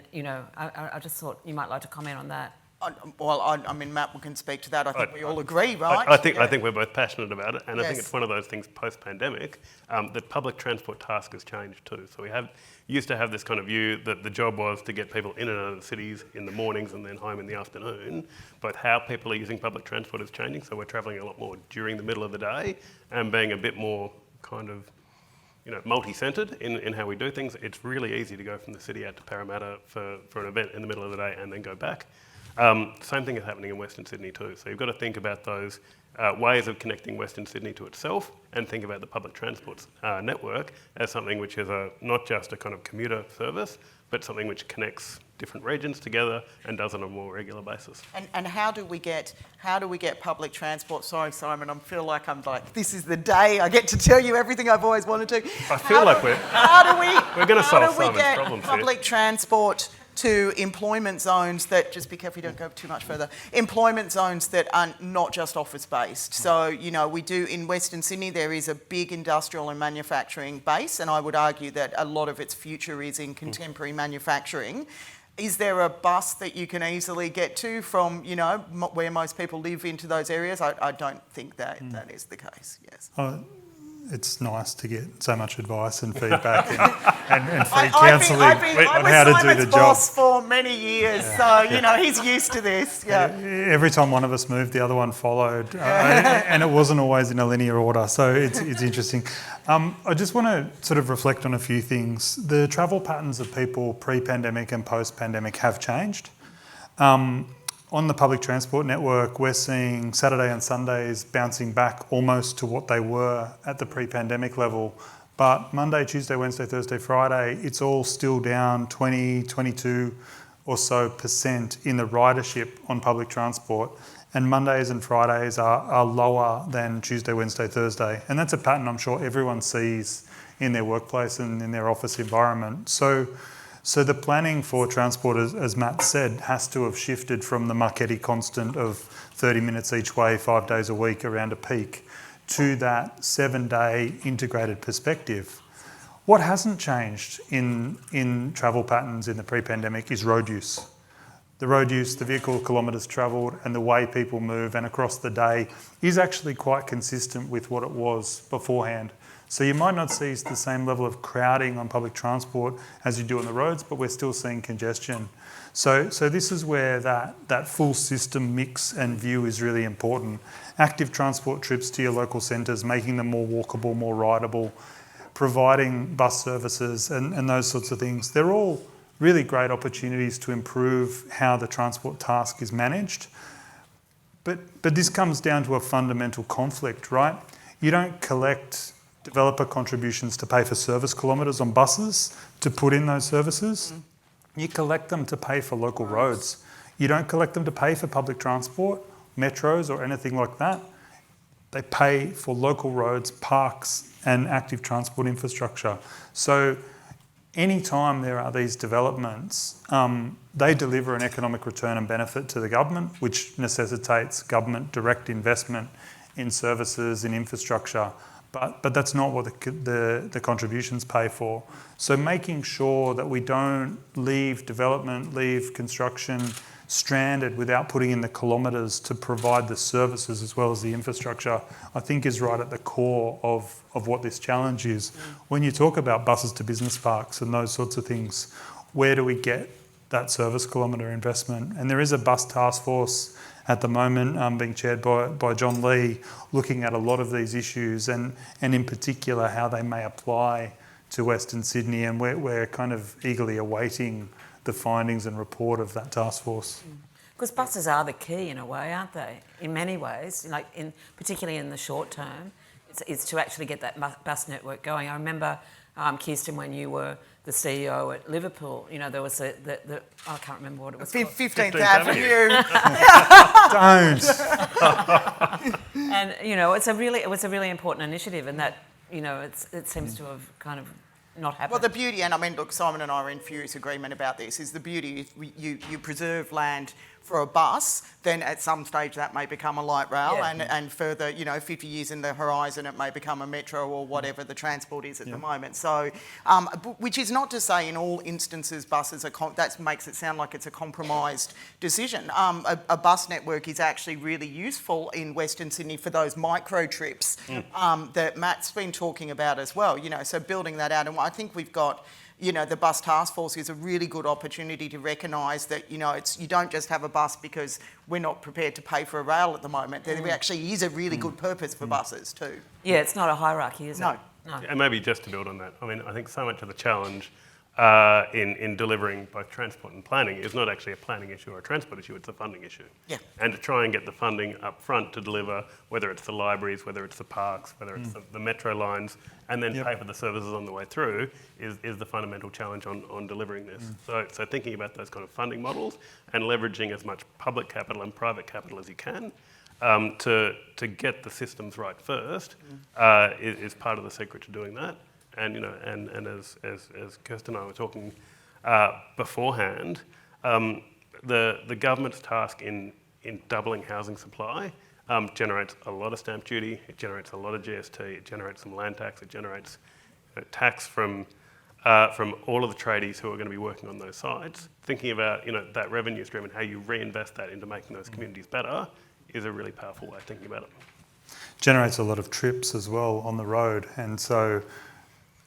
Speaker 5: I just thought you might like to comment on that.
Speaker 8: I mean, Matt can speak to that. I think we all agree, right?
Speaker 7: I think we're both passionate about it, and I think
Speaker 8: Yes.
Speaker 7: it's one of those things post-pandemic that public transport task has changed too. So we used to have this kind of view that the job was to get people in and out of the cities in the mornings and then home in the afternoon. But how people are using public transport is changing. So we're travelling a lot more during the middle of the day and being a bit more kind of multi-centred in how we do things. It's really easy to go from the city out to Parramatta for an event in the middle of the day and then go back. Same thing is happening in Western Sydney too. So you've got to think about those ways of connecting Western Sydney to itself and think about the public transport network as something which is not just a kind of commuter service, but something which connects different regions together and does it on a more regular basis.
Speaker 8: And how do we get public transport? Sorry, Simon, I feel like this is the day I get to tell you everything I've always wanted to.
Speaker 7: I feel like we're going to solve Simon's problems here.
Speaker 8: Public transport to employment zones that, just be careful you don't go too much further, employment zones that are not just office based. So, we do in Western Sydney, there is a big industrial and manufacturing base, and I would argue that a lot of its future is in contemporary manufacturing. Is there a bus that you can easily get to from, where most people live into those areas? I don't think that is the case, yes.
Speaker 6: It's nice to get so much advice and feedback and free counselling on how to do the
Speaker 8: Simon's
Speaker 6: job.
Speaker 8: boss for many years, so he's used to this. Yeah.
Speaker 6: Every time one of us moved, the other one followed, and it wasn't always in a linear order. So it's interesting. I just want to sort of reflect on a few things. The travel patterns of people pre-pandemic and post-pandemic have changed. On the public transport network, we're seeing Saturday and Sundays bouncing back almost to what they were at the pre-pandemic level. But Monday, Tuesday, Wednesday, Thursday, Friday, it's all still down 20, 22 or so % in the ridership on public transport. And Mondays and Fridays are lower than Tuesday, Wednesday, Thursday. And that's a pattern I'm sure everyone sees in their workplace and in their office environment. So the planning for transport, as Matt said, has to have shifted from the Marchetti constant of 30 minutes each way, 5 days a week around a peak, to that 7-day integrated perspective. What hasn't changed in travel patterns in the pre-pandemic is road use. The road use, the vehicle kilometres travelled and the way people move and across the day is actually quite consistent with what it was beforehand. So you might not see the same level of crowding on public transport as you do on the roads, but we're still seeing congestion. So this is where that full system mix and view is really important. Active transport trips to your local centres, making them more walkable, more rideable, providing bus services and those sorts of things. They're all really great opportunities to improve how the transport task is managed. But this comes down to a fundamental conflict, right? You don't collect developer contributions to pay for service kilometres on buses to put in those services. You collect them to pay for local roads. You don't collect them to pay for public transport, metros or anything like that. They pay for local roads, parks and active transport infrastructure. So anytime there are these developments, they deliver an economic return and benefit to the government, which necessitates government direct investment in services, in infrastructure. But that's not what the contributions pay for. So making sure that we don't leave development, leave construction stranded without putting in the kilometres to provide the services as well as the infrastructure, I think is right at the core of what this challenge is. When you talk about buses to business parks and those sorts of things, where do we get that service kilometre investment? And there is a bus task force at the moment being chaired by John Lee, looking at a lot of these issues and in particular how they may apply to Western Sydney, and we're kind of eagerly awaiting the findings and report of that task force.
Speaker 5: Because buses are the key in a way, aren't they? In many ways, particularly in the short term, it's to actually get that bus network going. I remember, Kiersten, when you were the CEO at Liverpool, there was the I can't remember what it was called.
Speaker 8: 15th Avenue.
Speaker 6: Don't.
Speaker 5: And it was a really important initiative, and that it seems to have kind of not happened.
Speaker 8: Well, the beauty, and I mean, look, Simon and I are in furious agreement about this, is the beauty is you preserve land for a bus, then at some stage that may become a light rail,
Speaker 5: Yeah.
Speaker 8: and further, 50 years in the horizon, it may become a metro or whatever the transport is at the moment. So, which is not to say in all instances buses are, that makes it sound like it's a compromised decision. A bus network is actually really useful in Western Sydney for those micro trips that Matt's been talking about as well, so building that out. And I think we've got, the bus task force is a really good opportunity to recognise that, you don't just have a bus because we're not prepared to pay for a rail at the moment. There actually is a really good purpose for buses too.
Speaker 5: Yeah, it's not a hierarchy, is it?
Speaker 8: No.
Speaker 7: And maybe just to build on that, I think so much of the challenge in delivering both transport and planning is not actually a planning issue or a transport issue, it's a funding issue.
Speaker 8: Yeah.
Speaker 7: And to try and get the funding up front to deliver, whether it's the libraries, whether it's the parks, whether it's the metro lines, and then pay for the services on the way through is the fundamental challenge on delivering this. So thinking about those kind of funding models and leveraging as much public capital and private capital as you can to get the systems right first is part of the secret to doing that. And and as Kiersten and I were talking beforehand, the government's task in doubling housing supply generates a lot of stamp duty, it generates a lot of GST, it generates some land tax, it generates tax from all of the tradies who are going to be working on those sites. Thinking about that revenue stream and how you reinvest that into making those communities better is a really powerful way of thinking about it.
Speaker 6: Generates a lot of trips as well on the road, and so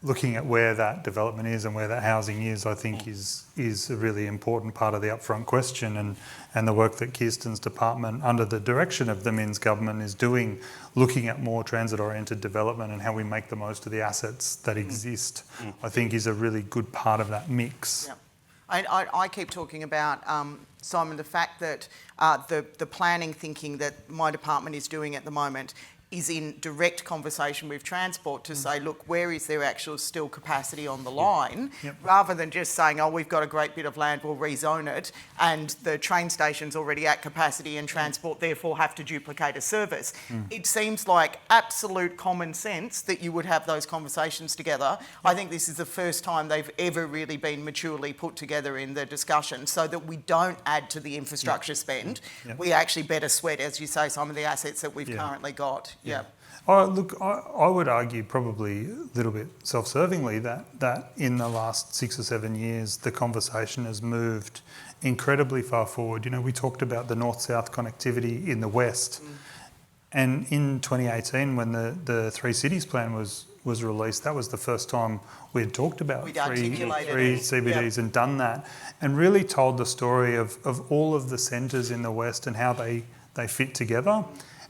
Speaker 6: looking at where that development is and where that housing is, I think is a really important part of the upfront question, and the work that Kiersten's department, under the direction of the Minns government, is doing, looking at more transit-oriented development and how we make the most of the assets that exist, I think is a really good part of that mix.
Speaker 8: Yeah. I keep talking about, Simon, the fact that the planning thinking that my department is doing at the moment is in direct conversation with transport to say, look, where is there actual still capacity on the line, rather than just saying, oh, we've got a great bit of land, we'll rezone it, and the train station's already at capacity and transport therefore have to duplicate a service. It seems like absolute common sense that you would have those conversations together. I think this is the first time they've ever really been maturely put together in the discussion, so that we don't add to the infrastructure spend. We actually better sweat, as you say, some of the assets that we've currently got. Yeah.
Speaker 6: Oh, look, I would argue probably a little bit self-servingly that in the last 6 or 7 years, the conversation has moved incredibly far forward. We talked about the north-south connectivity in the west, and in 2018, when the Three Cities plan was released, that was the first time we had talked about three CBDs and done that, and really told the story of all of the centres in the west and how they fit together.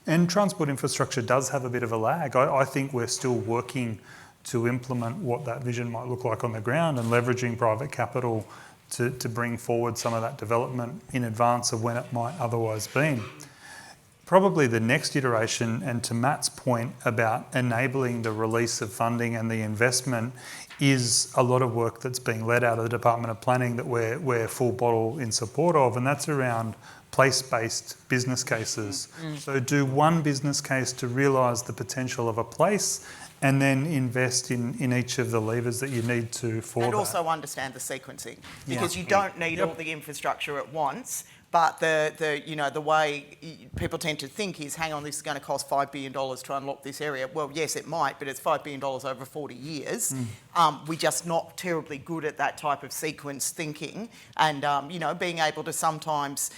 Speaker 6: And transport infrastructure does have a bit of a lag. I think we're still working to implement what that vision might look like on the ground and leveraging private capital to bring forward some of that development in advance of when it might otherwise be. Probably the next iteration, and to Matt's point about enabling the release of funding and the investment, is a lot of work that's being led out of the Department of Planning that we're full bottle in support of, and that's around place-based business cases. So do one business case to realise the potential of a place, and then invest in each of the levers that you need to for
Speaker 8: and
Speaker 6: that.
Speaker 8: Also understand the sequencing, because you don't need all the infrastructure at once. But the way people tend to think is, hang on, this is going to cost $5 billion to unlock this area. Well, yes, it might, but it's $5 billion over 40 years. We're just not terribly good at that type of sequence thinking, and being able to sometimes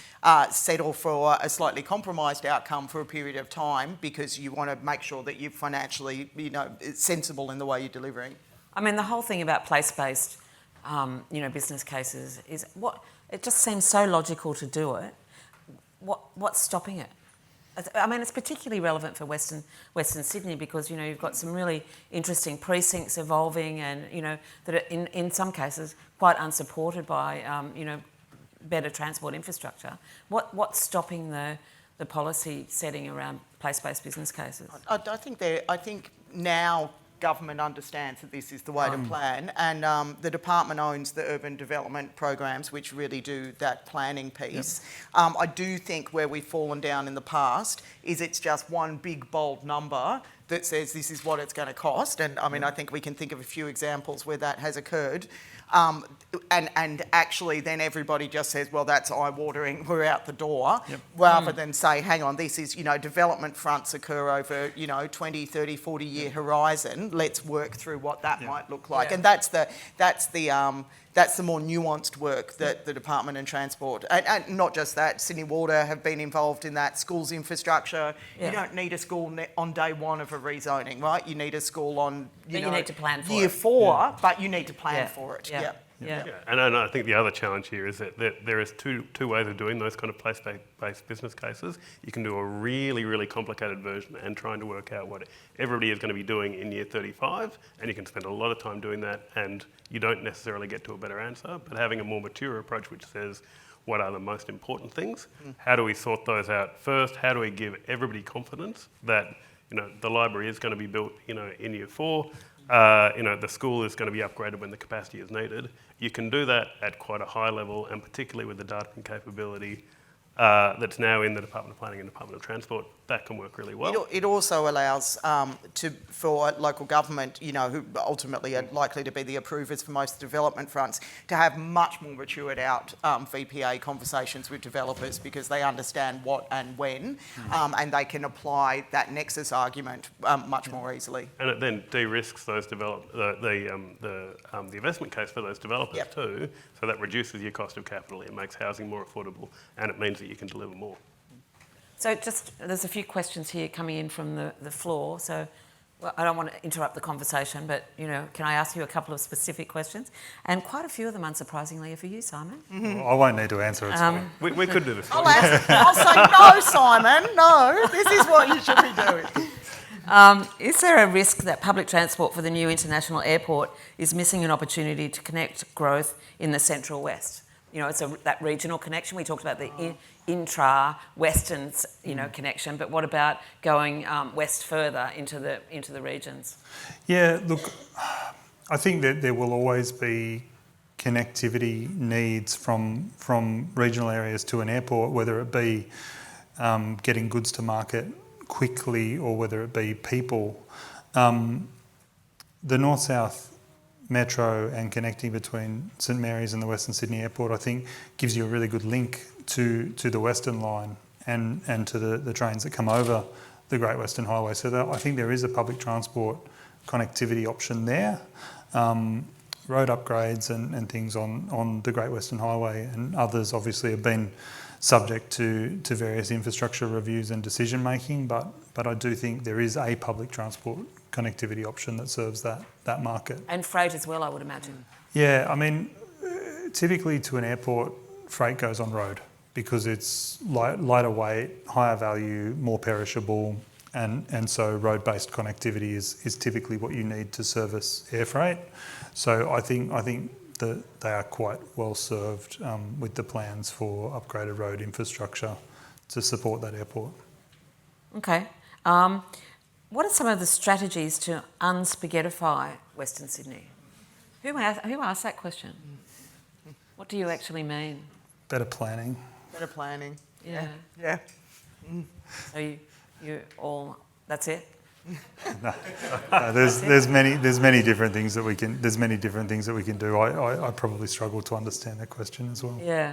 Speaker 8: settle for a slightly compromised outcome for a period of time because you want to make sure that you're financially, sensible in the way you're delivering.
Speaker 5: I mean, the whole thing about place-based, business cases is it just seems so logical to do it. What's stopping it? I mean, it's particularly relevant for Western Sydney because, you've got some really interesting precincts evolving and, that are in some cases quite unsupported by, better transport infrastructure. What's stopping the policy setting around place-based business cases?
Speaker 8: I think now government understands that this is the way to plan, and the department owns the urban development programs, which really do that planning piece. I do think where we've fallen down in the past is it's just one big bold number that says this is what it's going to cost. And I mean, I think we can think of a few examples where that has occurred. And actually then everybody just says, well, that's eye-watering, we're out the door, rather than say, hang on, this is, development fronts occur over, 20, 30, 40-year horizon. Let's work through what that might look like.
Speaker 5: Yeah.
Speaker 8: And that's the more nuanced work that the Department of Transport, and not just that, Sydney Water have been involved in that, schools infrastructure.
Speaker 5: Yeah.
Speaker 8: You don't need a school on day one of a rezoning, right? You need a school on,
Speaker 5: But you need to plan for
Speaker 8: year
Speaker 5: it.
Speaker 8: 4, but you need to plan for it.
Speaker 5: Yeah.
Speaker 7: Yeah, and I think the other challenge here is that there is two ways of doing those kind of place-based business cases. You can do a really, really complicated version and trying to work out what everybody is going to be doing in year 35, and you can spend a lot of time doing that, and you don't necessarily get to a better answer. But having a more mature approach which says, what are the most important things? How do we sort those out first? How do we give everybody confidence that the library is going to be built in year 4? The school is going to be upgraded when the capacity is needed. You can do that at quite a high level, and particularly with the data and capability that's now in the Department of Planning and Department of Transport, that can work really well.
Speaker 8: It also allows for local government, who ultimately are likely to be the approvers for most development fronts, to have much more matured out VPA conversations with developers, because they understand what and when, and they can apply that nexus argument much more easily.
Speaker 7: And it then de-risks those the investment case for those developers too, so that reduces your cost of capital, it makes housing more affordable, and it means that you can deliver more.
Speaker 5: So there's a few questions here coming in from the floor. So I don't want to interrupt the conversation, but, can I ask you a couple of specific questions? And quite a few of them, unsurprisingly, are for you, Simon.
Speaker 6: Well, I won't need to answer it.
Speaker 7: We could do this.
Speaker 8: I'll say, no, Simon, no, this is what you should be doing.
Speaker 5: Is there a risk that public transport for the new international airport is missing an opportunity to connect growth in the Central West? It's that regional connection. We talked about the intra-Western, connection, but what about going west further into the regions?
Speaker 6: Yeah, look, I think that there will always be connectivity needs from regional areas to an airport, whether it be getting goods to market quickly or whether it be people. The north-south metro and connecting between St Mary's and the Western Sydney Airport, I think, gives you a really good link to the Western Line and to the trains that come over the Great Western Highway. So I think there is a public transport connectivity option there. Road upgrades and things on the Great Western Highway and others obviously have been subject to various infrastructure reviews and decision making, but I do think there is a public transport connectivity option that serves that market.
Speaker 5: And freight as well, I would imagine.
Speaker 6: Yeah, I mean, typically to an airport, freight goes on road because it's lighter weight, higher value, more perishable, and so road-based connectivity is typically what you need to service air freight. So I think that they are quite well served with the plans for upgraded road infrastructure to support that airport.
Speaker 5: Okay. What are some of the strategies to unspaghettify Western Sydney? Who asked that question? What do you actually mean?
Speaker 6: Better planning.
Speaker 8: Better planning.
Speaker 5: Yeah.
Speaker 8: Yeah.
Speaker 5: So you all, that's it?
Speaker 6: No, there's many different things that we can do. I probably struggle to understand that question as well.
Speaker 5: Yeah.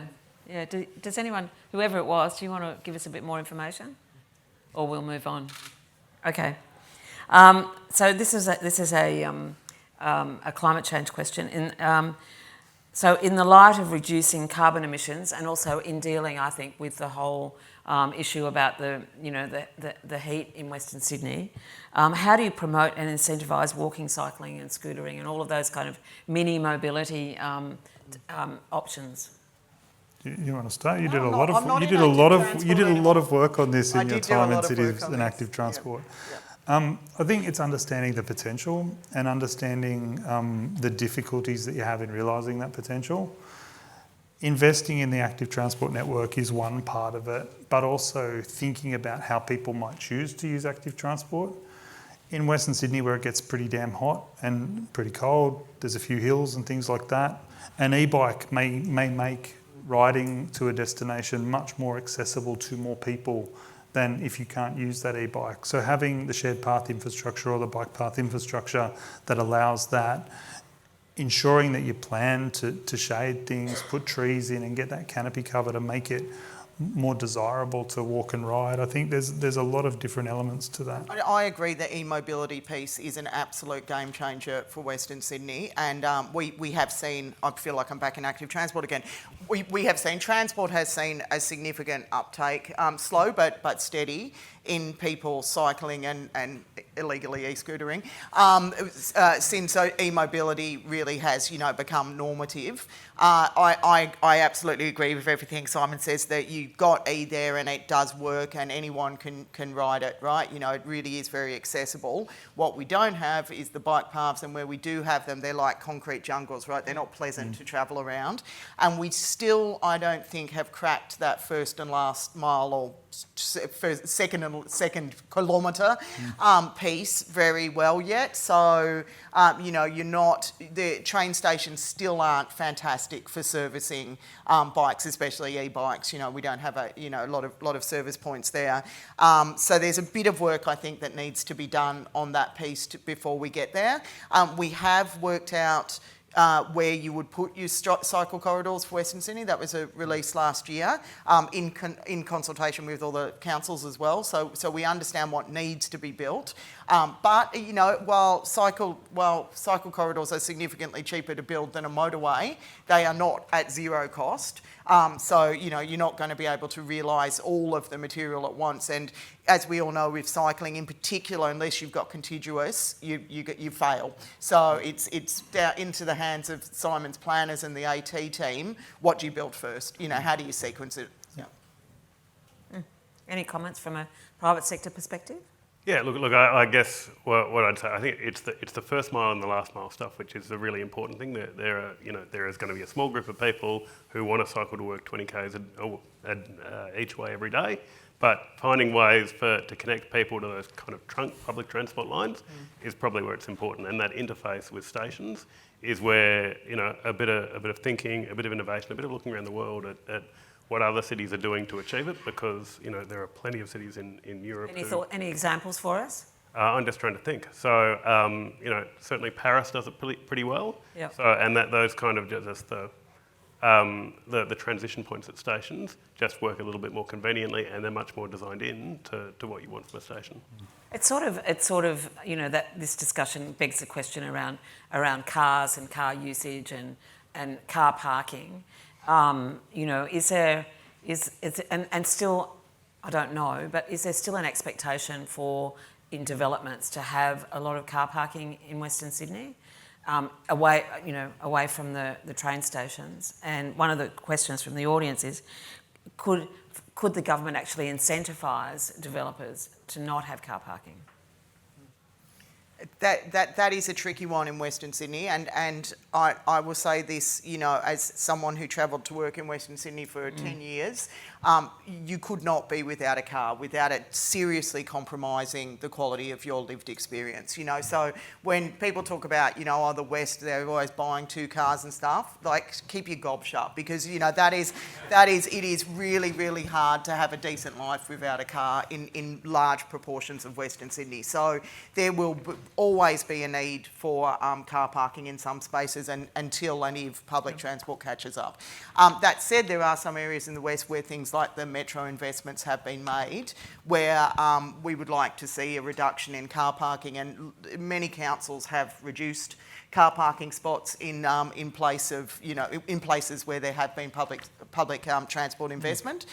Speaker 5: Does anyone, whoever it was, do you want to give us a bit more information, or we'll move on? Okay. So this is a climate change question. So in the light of reducing carbon emissions and also in dealing, I think, with the whole issue about the heat in Western Sydney, how do you promote and incentivise walking, cycling and scootering and all of those kind of mini mobility options?
Speaker 6: You want to start? You
Speaker 8: No,
Speaker 6: did a
Speaker 8: I'm
Speaker 6: lot
Speaker 8: not- I'm not
Speaker 6: of
Speaker 8: in
Speaker 6: you did a lot
Speaker 8: active
Speaker 6: of you did a
Speaker 8: transport
Speaker 6: lot of work on this
Speaker 8: I
Speaker 6: in your
Speaker 8: did do a
Speaker 6: time in
Speaker 8: lot of work
Speaker 6: cities
Speaker 8: on
Speaker 6: and
Speaker 8: this.
Speaker 6: active transport.
Speaker 8: Yeah.
Speaker 6: I think it's understanding the potential and understanding the difficulties that you have in realising that potential. Investing in the active transport network is one part of it, but also thinking about how people might choose to use active transport. In Western Sydney, where it gets pretty damn hot and pretty cold, there's a few hills and things like that. An e-bike may make riding to a destination much more accessible to more people than if you can't use that e-bike. So having the shared path infrastructure or the bike path infrastructure that allows that, ensuring that you plan to shade things, put trees in and get that canopy cover to make it more desirable to walk and ride. I think there's a lot of different elements to that.
Speaker 8: I agree the e-mobility piece is an absolute game changer for Western Sydney, and we have seen, I feel like I'm back in active transport again, we have seen transport has seen a significant uptake, slow but steady, in people cycling and illegally e-scootering, since e-mobility really has, become normative. I absolutely agree with everything Simon says, that you've got E there and it does work and anyone can ride it, right? It really is very accessible. What we don't have is the bike paths, and where we do have them, they're like concrete jungles, right? They're not pleasant to travel around. And we still, I don't think, have cracked that first and last mile or second kilometre piece very well yet. So, the train stations still aren't fantastic for servicing bikes, especially e-bikes. We don't have a lot of service points there. So there's a bit of work, I think, that needs to be done on that piece before we get there. We have worked out where you would put your cycle corridors for Western Sydney. That was a release last year, in consultation with all the councils as well. So we understand what needs to be built. But while cycle corridors are significantly cheaper to build than a motorway, they are not at zero cost. So you're not going to be able to realise all of the material at once. And as we all know, with cycling in particular, unless you've got contiguous, you fail. So it's down into the hands of Simon's planners and the AT team. What do you build first? How do you sequence it? Yeah.
Speaker 5: Any comments from a private sector perspective?
Speaker 7: Yeah, look. I guess what I'd say, I think it's the first mile and the last mile stuff, which is a really important thing. There is going to be a small group of people who want to cycle to work 20 k's each way every day, but finding ways to connect people to those kind of public transport lines is probably where it's important. And that interface with stations is where a bit of thinking, a bit of innovation, a bit of looking around the world at what other cities are doing to achieve it, because there are plenty of cities in Europe.
Speaker 5: Any examples for us?
Speaker 7: I'm just trying to think. So certainly Paris does it pretty well.
Speaker 5: Yep.
Speaker 7: So and those kind of just the transition points at stations just work a little bit more conveniently, and they're much more designed in to what you want from a station.
Speaker 5: It's sort of that this discussion begs the question around cars and car usage and car parking. Is there still, I don't know, but is there still an expectation in developments to have a lot of car parking in Western Sydney, away from the train stations? And one of the questions from the audience is, could the government actually incentivise developers to not have car parking?
Speaker 8: That is a tricky one in Western Sydney, and I will say this, as someone who travelled to work in Western Sydney for 10 years, you could not be without a car without it seriously compromising the quality of your lived experience. So when people talk about the West, they're always buying 2 cars and stuff, like, keep your gob shut, because it is really, really hard to have a decent life without a car in large proportions of Western Sydney. So there will always be a need for car parking in some spaces until any of public transport catches up. That said, there are some areas in the West where things like the metro investments have been made, where we would like to see a reduction in car parking, and many councils have reduced car parking spots in place of in places where there have been public transport investment.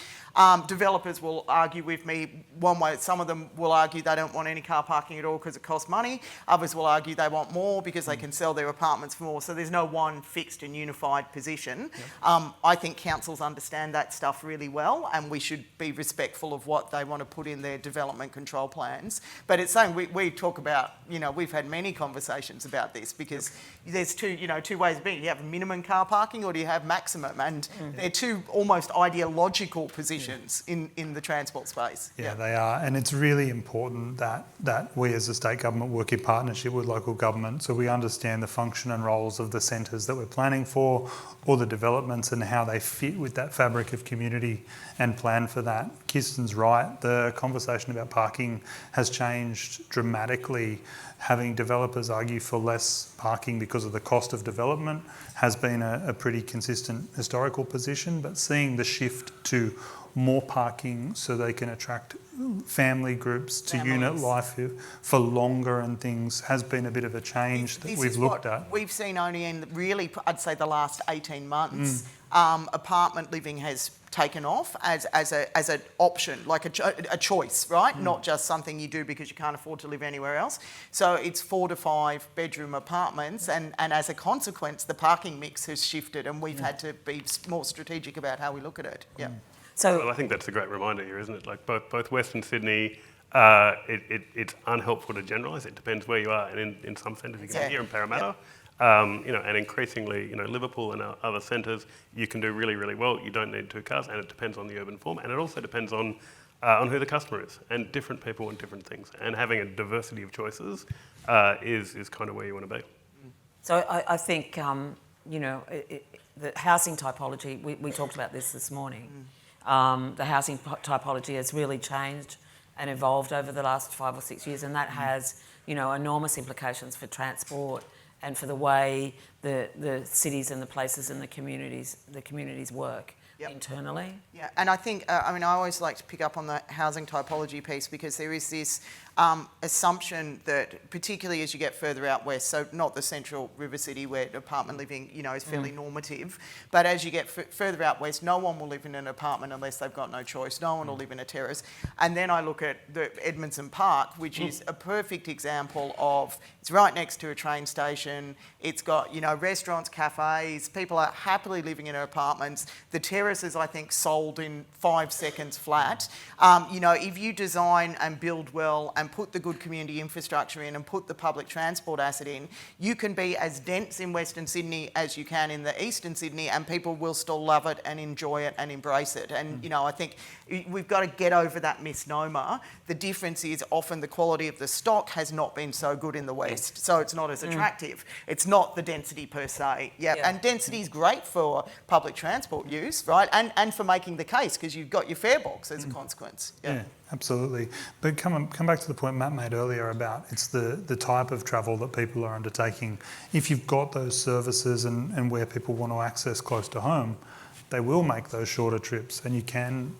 Speaker 8: Developers will argue with me one way. Some of them will argue they don't want any car parking at all because it costs money. Others will argue they want more because they can sell their apartments for more. So there's no one fixed and unified position. Yeah. I think councils understand that stuff really well, and we should be respectful of what they want to put in their development control plans. But it's something we talk about. We've had many conversations about this, because because there's two ways of being. You have minimum car parking or do you have maximum? And they're two almost ideological positions in the transport space.
Speaker 6: Yeah, they are. And it's really important that we as a state government work in partnership with local government so we understand the function and roles of the centres that we're planning for, or the developments and how they fit with that fabric of community and plan for that. Kiersten's right, the conversation about parking has changed dramatically. Having developers argue for less parking because of the cost of development has been a pretty consistent historical position, but seeing the shift to more parking so they can attract family groups to unit life for longer and things has been a bit of a change that we've looked at.
Speaker 8: We've seen only in really, I'd say, the last 18 months, apartment living has taken off as an option, like a choice, right? Not just something you do because you can't afford to live anywhere else. So it's 4 to 5 bedroom apartments, and as a consequence, the parking mix has shifted, and we've had to be more strategic about how we look at it. Yeah.
Speaker 7: Well, I think that's a great reminder here, isn't it? Like both Western Sydney, it's unhelpful to generalise. It depends where you are, and in some centres you can be here in Parramatta, and increasingly, Liverpool and other centres, you can do really, really well. You don't need 2 cars, and it depends on the urban form, and it also depends on who the customer is, and different people want different things, and having a diversity of choices is kind of where you want to be.
Speaker 5: So I think, the housing typology, we talked about this morning. The housing typology has really changed and evolved over the last 5 or 6 years, and that has, enormous implications for transport and for the way the cities and the places and the communities work internally. Yeah,
Speaker 8: and I think, I always like to pick up on the housing typology piece because there is this assumption that, particularly as you get further out west, so not the central river city where apartment living, is fairly normative, but as you get further out west, no one will live in an apartment unless they've got no choice. No one will live in a terrace. And then I look at the Edmondson Park, which is a perfect example of, it's right next to a train station. It's got, restaurants, cafes. People are happily living in their apartments. The terraces, I think, sold in 5 seconds flat. If you design and build well and put the good community infrastructure in and put the public transport asset in, you can be as dense in Western Sydney as you can in the Eastern Sydney, and people will still love it and enjoy it and embrace it. And, I think we've got to get over that misnomer. The difference is often the quality of the stock has not been so good in the West, so it's not as attractive. It's not the density per se. And density is great for public transport use, right? And for making the case, because you've got your fare box as a consequence.
Speaker 6: Yeah, absolutely. But come back to the point Matt made earlier about it's the type of travel that people are undertaking. If you've got those services and where people want to access close to home, they will make those shorter trips, and you can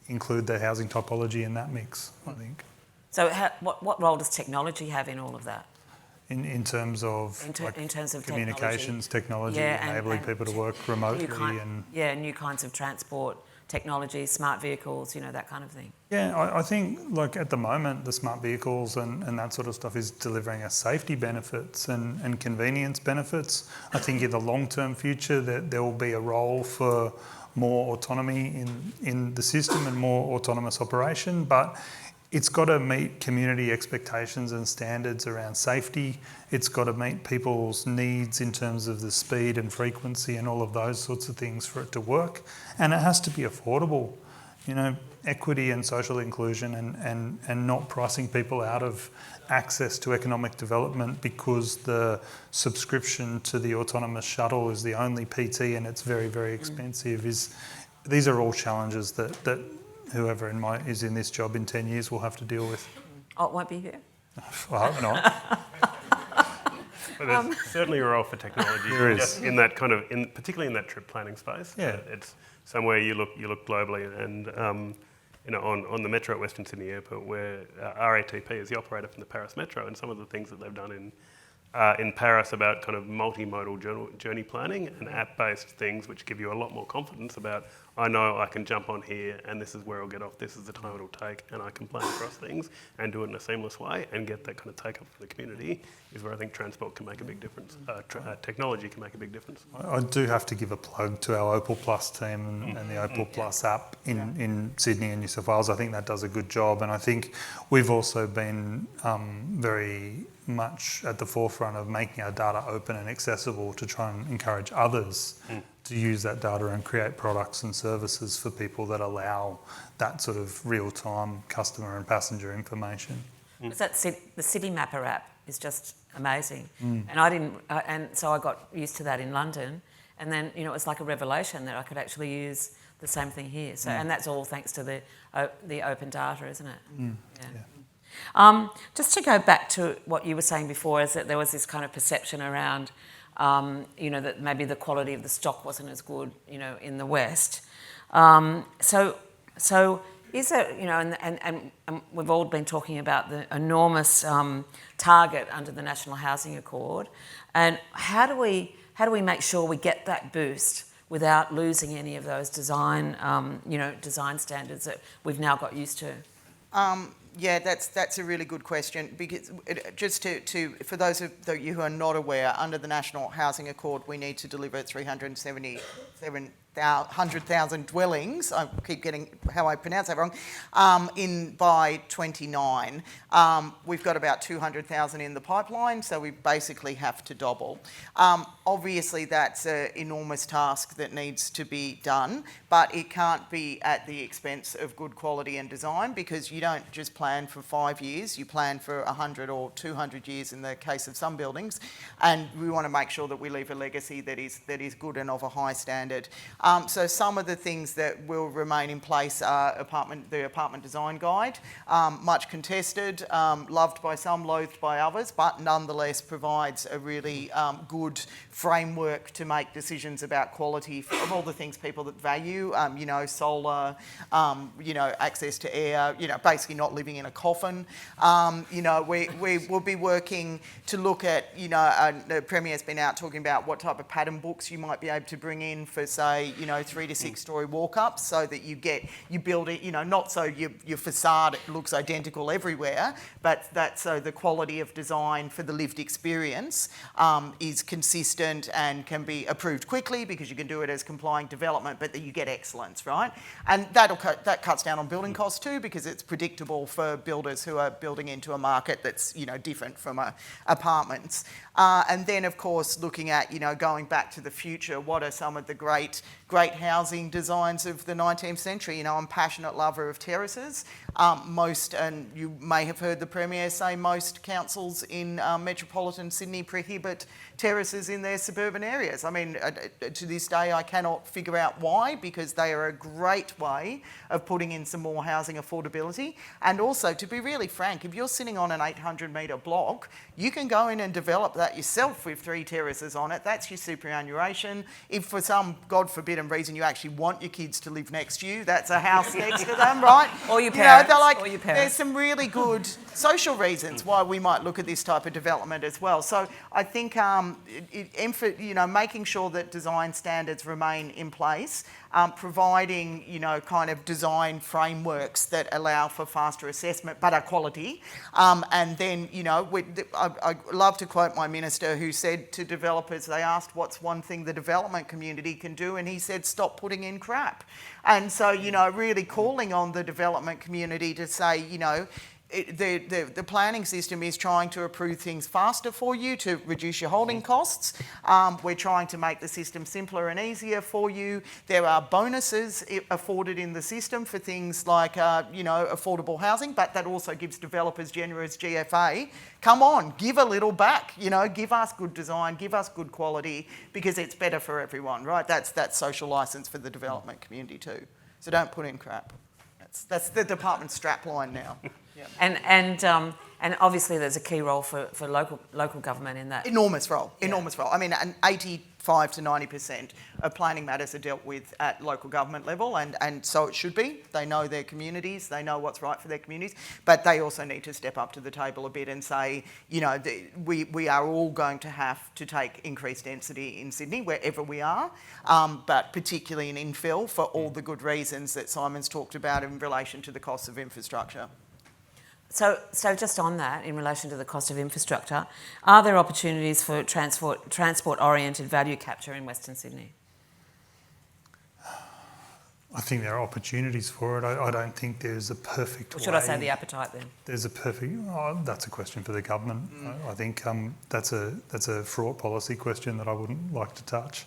Speaker 6: include the housing typology in that mix, I think.
Speaker 5: So what role does technology have in all of that?
Speaker 6: In terms of
Speaker 5: in terms of
Speaker 6: communications technology enabling people to work remotely
Speaker 5: new kinds of transport technology, smart vehicles, that kind of thing.
Speaker 6: Yeah, I think at the moment the smart vehicles and that sort of stuff is delivering us safety benefits and convenience benefits. I think in the long-term future that there will be a role for more autonomy in the system and more autonomous operation, but it's got to meet community expectations and standards around safety. It's got to meet people's needs in terms of the speed and frequency and all of those sorts of things for it to work. And it has to be affordable. Equity and social inclusion and not pricing people out of access to economic development because the subscription to the autonomous shuttle is the only PT and it's very, very expensive. These are all challenges that whoever is in this job in 10 years will have to deal with.
Speaker 5: Oh, it won't be here?
Speaker 6: Well, I hope not.
Speaker 7: But there's certainly a role for technology.
Speaker 6: There is.
Speaker 7: Just in that kind of, particularly in that trip planning space.
Speaker 6: Yeah.
Speaker 7: It's somewhere you look globally, and on the Metro at Western Sydney Airport, where RATP is the operator from the Paris Metro, and some of the things that they've done in Paris about kind of multimodal journey planning and app-based things which give you a lot more confidence about, I know I can jump on here and this is where I'll get off, this is the time it'll take, and I can plan across things and do it in a seamless way and get that kind of take-up from the community is where I think transport can make a big difference. Technology can make a big difference.
Speaker 6: I do have to give a plug to our Opal Plus team and the Opal Plus app in Sydney and New South Wales. I think that does a good job, and I think we've also been very much at the forefront of making our data open and accessible to try and encourage others to use that data and create products and services for people that allow that sort of real-time customer and passenger information.
Speaker 5: The City Mapper app is just amazing, and so I got used to that in London, and then it was like a revelation that I could actually use the same thing here. So, and that's all thanks to the open data, isn't it? Yeah. Just to go back to what you were saying before, is that there was this kind of perception around, that maybe the quality of the stock wasn't as good, in the West. So is there, and we've all been talking about the enormous target under the National Housing Accord, and how do we make sure we get that boost without losing any of those design standards that we've now got used to?
Speaker 8: Yeah, that's a really good question, because just for those of you who are not aware, under the National Housing Accord, we need to deliver 100,000 dwellings. I keep getting how I pronounce that wrong. By 29, we've got about 200,000 in the pipeline, so we basically have to double. Obviously, that's an enormous task that needs to be done, but it can't be at the expense of good quality and design, because you don't just plan for 5 years, you plan for 100 or 200 years in the case of some buildings, and we want to make sure that we leave a legacy that is good and of a high standard. So some of the things that will remain in place are the apartment design guide, much contested, loved by some, loathed by others, but nonetheless provides a really good framework to make decisions about quality of all the things people that value, solar, access to air, basically not living in a coffin. We will be working to look at, the Premier's been out talking about what type of pattern books you might be able to bring in for, say, 3 to 6 story walk-ups, so that you build it, not so your facade looks identical everywhere, but that so the quality of design for the lived experience is consistent and can be approved quickly, because you can do it as complying development, but that you get excellence, right? And that cuts down on building costs too, because it's predictable for builders who are building into a market that's different from apartments. And then, of course, looking at going back to the future, what are some of the great housing designs of the 19th century? I'm a passionate lover of terraces. And you may have heard the Premier say, most councils in metropolitan Sydney prohibit terraces in their suburban areas. I mean, to this day, I cannot figure out why, because they are a great way of putting in some more housing affordability. And also, to be really frank, if you're sitting on an 800-metre block, you can go in and develop that yourself with 3 terraces on it. That's your superannuation. If for some, God forbidden reason, you actually want your kids to live next to you, that's a house next to them, right?
Speaker 5: Or your parents.
Speaker 8: Or your parents. There's some really good social reasons why we might look at this type of development as well. So I think making sure that design standards remain in place, providing kind of design frameworks that allow for faster assessment but are quality, and then I love to quote my minister, who said to developers, they asked what's one thing the development community can do, and he said stop putting in crap. And so really calling on the development community to say the planning system is trying to approve things faster for you to reduce your holding costs. We're trying to make the system simpler and easier for you. There are bonuses afforded in the system for things like, affordable housing, but that also gives developers generous GFA. Come on, give a little back, give us good design, give us good quality, because it's better for everyone, right? That's social licence for the development community too. So don't put in crap. That's the department's strapline now. Yeah.
Speaker 5: And obviously there's a key role for local government in that.
Speaker 8: Enormous role. I mean, 85 to 90% of planning matters are dealt with at local government level, and so it should be. They know their communities, they know what's right for their communities, but they also need to step up to the table a bit and say, we are all going to have to take increased density in Sydney wherever we are, but particularly in infill for all the good reasons that Simon's talked about in relation to the costs of infrastructure.
Speaker 5: So just on that, in relation to the cost of infrastructure, are there opportunities for transport-oriented value capture in Western Sydney?
Speaker 6: I think there are opportunities for it. I don't think there's a perfect way.
Speaker 5: Or should I say the appetite then?
Speaker 6: There's a perfect. That's a question for the government. I think that's a fraught policy question that I wouldn't like to touch.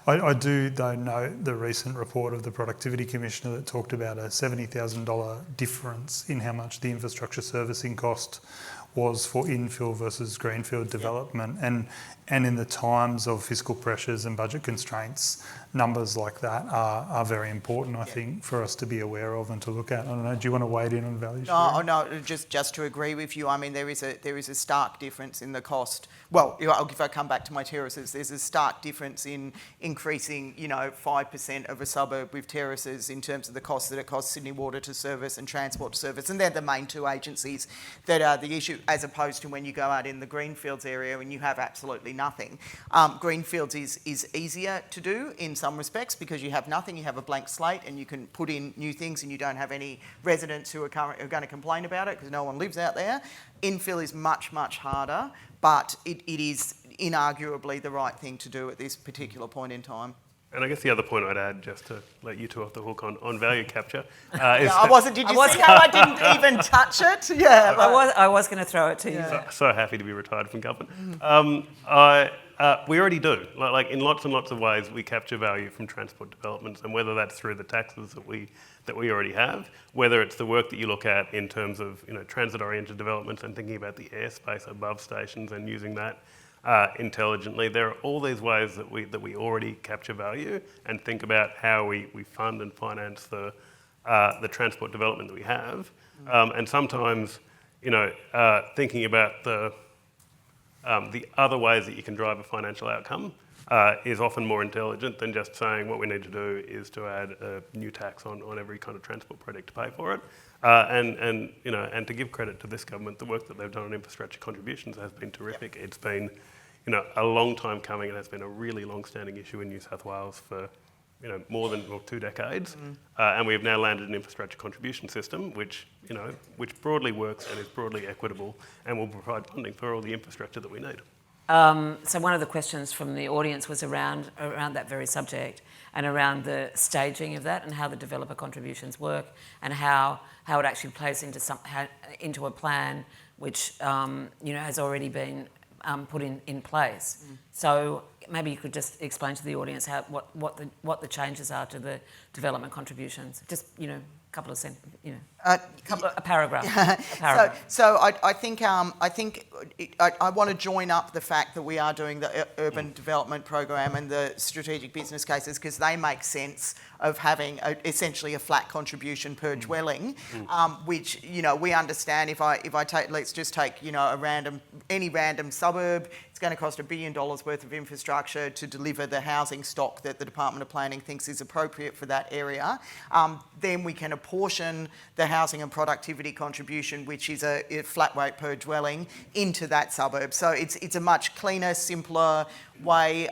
Speaker 6: I do though note the recent report of the Productivity Commissioner that talked about a $70,000 difference in how much the infrastructure servicing cost was for infill versus greenfield development, and in the times of fiscal pressures and budget constraints, numbers like that are very important, I think, for us to be aware of and to look at. I don't know, do you want to weigh in on value sharing?
Speaker 8: No, just to agree with you. I mean, there is a stark difference in the cost. Well, if I come back to my terraces, there's a stark difference in increasing, 5% of a suburb with terraces in terms of the cost that it costs Sydney Water to service and Transport to service, and they're the main two agencies that are the issue, as opposed to when you go out in the greenfields area and you have absolutely nothing. Greenfields is easier to do in some respects because you have nothing, you have a blank slate and you can put in new things and you don't have any residents who are going to complain about it because no one lives out there. Infill is much, much harder, but it is inarguably the right thing to do at this particular point in time.
Speaker 7: And I guess the other point I'd add, just to let you two off the hook on value capture, is
Speaker 8: I wasn't. Did you see how I didn't even touch it? Yeah,
Speaker 5: I was going to throw it to you.
Speaker 7: So happy to be retired from government. We already do. Like in lots and lots of ways, we capture value from transport developments, and whether that's through the taxes that we already have, whether it's the work that you look at in terms of transit-oriented developments and thinking about the airspace above stations and using that intelligently. There are all these ways that we already capture value and think about how we fund and finance the transport development that we have. And sometimes, thinking about the other ways that you can drive a financial outcome is often more intelligent than just saying what we need to do is to add a new tax on every kind of transport project to pay for it. And to give credit to this government, the work that they've done on infrastructure contributions has been terrific. Yep. It's been a long time coming, and has been a really long-standing issue in New South Wales for more than 2 decades. And we have now landed an infrastructure contribution system which broadly works and is broadly equitable and will provide funding for all the infrastructure that we need.
Speaker 5: So one of the questions from the audience was around that very subject and around the staging of that and how the developer contributions work and how it actually plays into a plan which has already been put in place. So maybe you could just explain to the audience what the changes are to the development contributions. Just couple of a paragraph.
Speaker 8: So I think I want to join up the fact that we are doing the urban development program and the strategic business cases because they make sense of having essentially a flat contribution per dwelling, which we understand. If I take, let's just take any random suburb, it's going to cost $1 billion worth of infrastructure to deliver the housing stock that the Department of Planning thinks is appropriate for that area. Then we can apportion the housing and productivity contribution, which is a flat rate per dwelling, into that suburb. So it's a much cleaner, simpler way.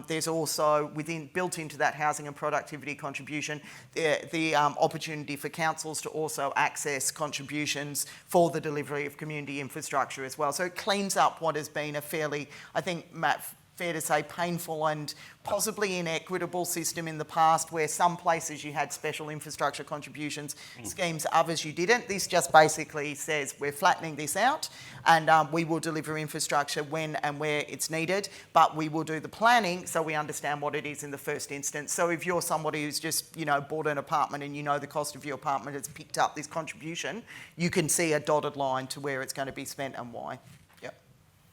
Speaker 8: There's also built into that housing and productivity contribution the opportunity for councils to also access contributions for the delivery of community infrastructure as well. So it cleans up what has been a fairly, I think, Matt, fair to say, painful and possibly inequitable system in the past where some places you had special infrastructure contributions schemes, others you didn't. This just basically says we're flattening this out and we will deliver infrastructure when and where it's needed, but we will do the planning so we understand what it is in the first instance. So if you're somebody who's just, bought an apartment and the cost of your apartment has picked up this contribution, you can see a dotted line to where it's going to be spent and why.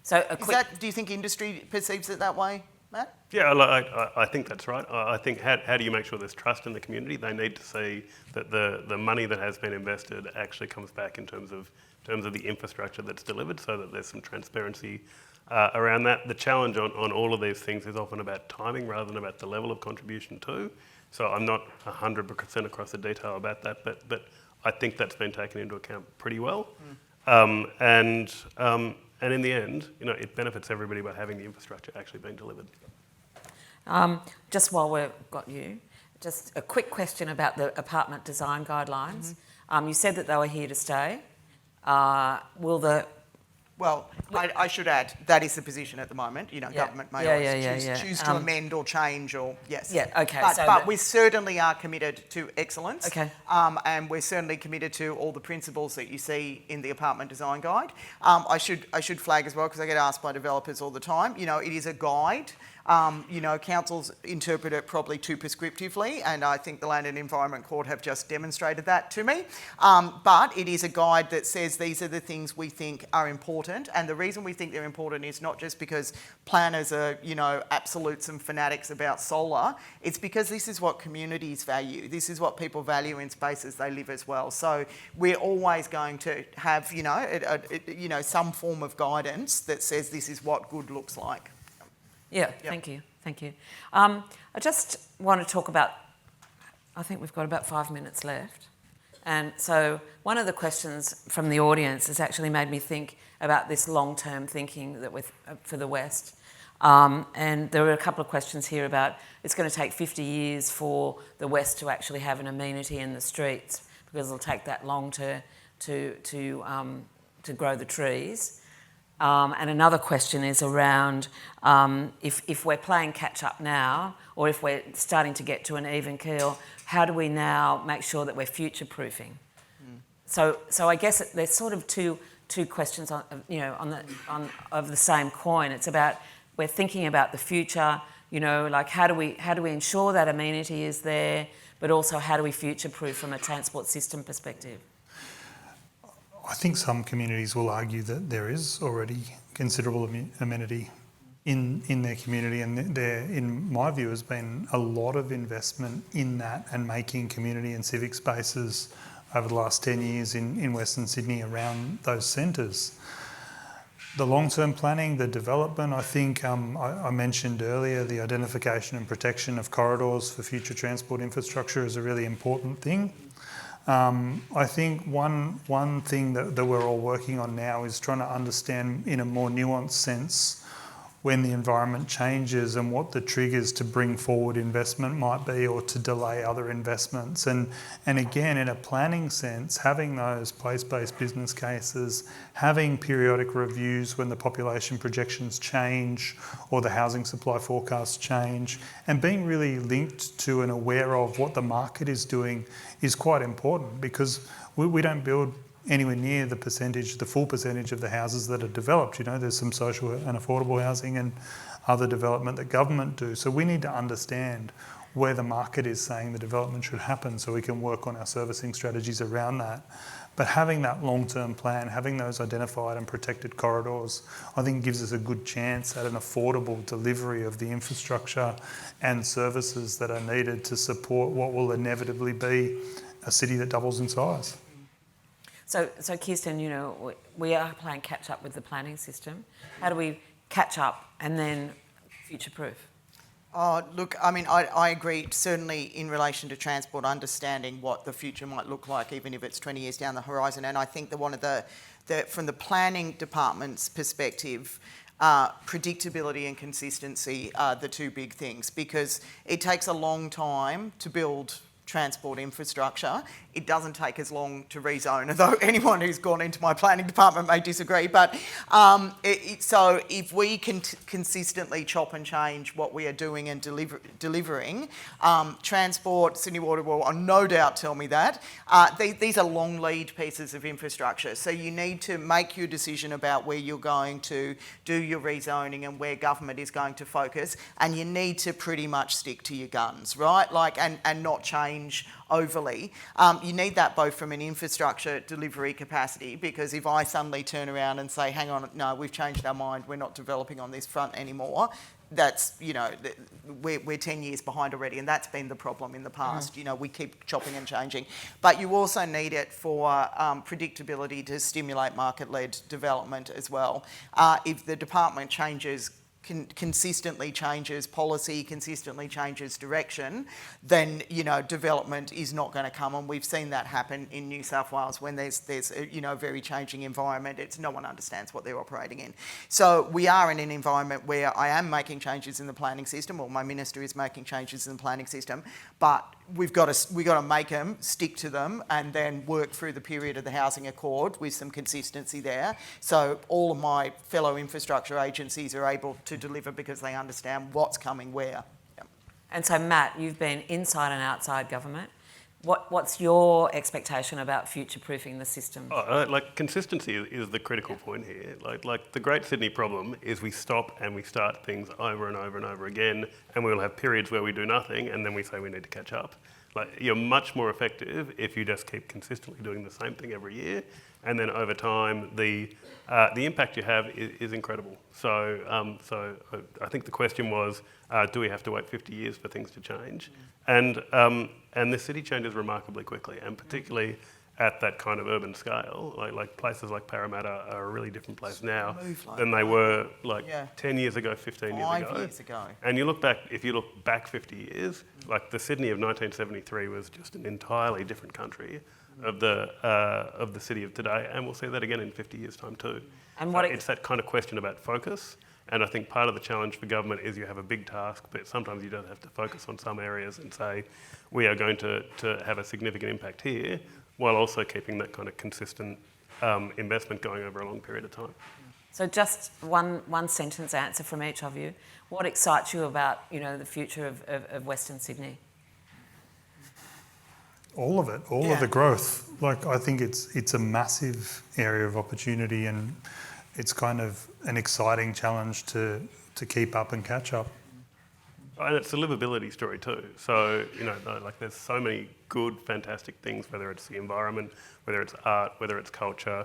Speaker 5: So
Speaker 8: do you think industry perceives it that way, Matt?
Speaker 7: Yeah, I think that's right. I think how do you make sure there's trust in the community? They need to see that the money that has been invested actually comes back in terms of the infrastructure that's delivered, so that there's some transparency around that. The challenge on all of these things is often about timing rather than about the level of contribution too. So I'm not 100% across the detail about that, but I think that's been taken into account pretty well. And in the end, it benefits everybody by having the infrastructure actually being delivered.
Speaker 5: Just while we've got you, just a quick question about the apartment design guidelines. You said that they were here to stay. Will
Speaker 8: Well, I should add, that is the position at the moment. You know, government may always choose to amend or change or, yes.
Speaker 5: Yeah, okay.
Speaker 8: But we certainly are committed to excellence.
Speaker 5: Okay.
Speaker 8: And we're certainly committed to all the principles that you see in the apartment design guide. I should flag as well, because I get asked by developers all the time, you know, it is a guide. You know, councils interpret it probably too prescriptively, and I think the Land and Environment Court have just demonstrated that to me. But it is a guide that says these are the things we think are important, and the reason we think they're important is not just because planners are, you know, absolutes and fanatics about solar. It's because this is what communities value. This is what people value in spaces they live as well. So we're always going to have, you know, some form of guidance that says this is what good looks like.
Speaker 5: Yeah, thank you. I just want to talk about, I think we've got about 5 minutes left. And so one of the questions from the audience has actually made me think about this long-term thinking that for the West. And there were a couple of questions here about it's going to take 50 years for the West to actually have an amenity in the streets because it'll take that long to grow the trees. And another question is around if we're playing catch up now, or if we're starting to get to an even keel, how do we now make sure that we're future proofing? So I guess there's sort of two questions of the same coin. It's about we're thinking about the future, you know, like how do we ensure that amenity is there, but also how do we future proof from a transport system perspective?
Speaker 6: I think some communities will argue that there is already considerable amenity in their community, and there, in my view, has been a lot of investment in that and making community and civic spaces over the last 10 years in Western Sydney around those centres. The long-term planning, the development, I think I mentioned earlier, the identification and protection of corridors for future transport infrastructure is a really important thing. I think one thing that we're all working on now is trying to understand in a more nuanced sense when the environment changes and what the triggers to bring forward investment might be or to delay other investments. And again, in a planning sense, having those place-based business cases, having periodic reviews when the population projections change or the housing supply forecasts change, and being really linked to and aware of what the market is doing is quite important, because we don't build anywhere near the full percentage of the houses that are developed. You know, there's some social and affordable housing and other development that government do. So we need to understand where the market is saying the development should happen so we can work on our servicing strategies around that. But having that long-term plan, having those identified and protected corridors, I think gives us a good chance at an affordable delivery of the infrastructure and services that are needed to support what will inevitably be a city that doubles in size.
Speaker 5: So Kiersten, you know, we are playing catch up with the planning system. How do we catch up and then future-proof?
Speaker 8: Look, I mean, I agree, certainly in relation to transport, understanding what the future might look like, even if it's 20 years down the horizon. And I think that one of the from the planning department's perspective, predictability and consistency are the two big things, because it takes a long time to build transport infrastructure. It doesn't take as long to rezone, although anyone who's gone into my planning department may disagree. But so if we can consistently chop and change what we are doing and delivering, transport, Sydney Water will no doubt tell me that, these are long lead pieces of infrastructure. So you need to make your decision about where you're going to do your rezoning and where government is going to focus, and you need to pretty much stick to your guns, right? Like, and not change overly. You need that both from an infrastructure delivery capacity, because if I suddenly turn around and say, hang on, no, we've changed our mind, we're not developing on this front anymore, that's, you know, we're 10 years behind already, and that's been the problem in the past. You know, we keep chopping and changing. But you also need it for predictability to stimulate market-led development as well. If the department changes consistently changes policy, consistently changes direction, then, you know, development is not going to come. And we've seen that happen in New South Wales when there's a, you know, very changing environment. No one understands what they're operating in. So we are in an environment where I am making changes in the planning system, or my minister is making changes in the planning system, but we've got to make them, stick to them, and then work through the period of the housing accord with some consistency there. So all of my fellow infrastructure agencies are able to deliver because they understand what's coming where. Yep.
Speaker 5: And so, Matt, you've been inside and outside government. What's your expectation about future-proofing the system?
Speaker 7: Like, consistency is the critical point here. Like the Great Sydney problem is we stop and we start things over and over and over again, and we'll have periods where we do nothing, and then we say we need to catch up. Like, you're much more effective if you just keep consistently doing the same thing every year, and then over time, the impact you have is incredible. So I think the question was, do we have to wait 50 years for things to change? And the city changes remarkably quickly, and particularly at that kind of urban scale. Like places like Parramatta are a really different place now than they were 10 years ago, 15 years ago.
Speaker 8: 5 years ago.
Speaker 7: And you look back, if you look back 50 years, like the Sydney of 1973 was just an entirely different country of the city of today, and we'll see that again in 50 years' time too. And it's that kind of question about focus. And I think part of the challenge for government is you have a big task, but sometimes you don't have to focus on some areas and say, we are going to have a significant impact here, while also keeping that kind of consistent investment going over a long period of time.
Speaker 5: So just one sentence answer from each of you. What excites you about, you know, the future of Western Sydney?
Speaker 6: All of it, all of the growth. Like, I think it's a massive area of opportunity, and it's kind of an exciting challenge to keep up and catch up.
Speaker 7: And it's a livability story too. So, you know, like there's so many good, fantastic things, whether it's the environment, whether it's art, whether it's culture,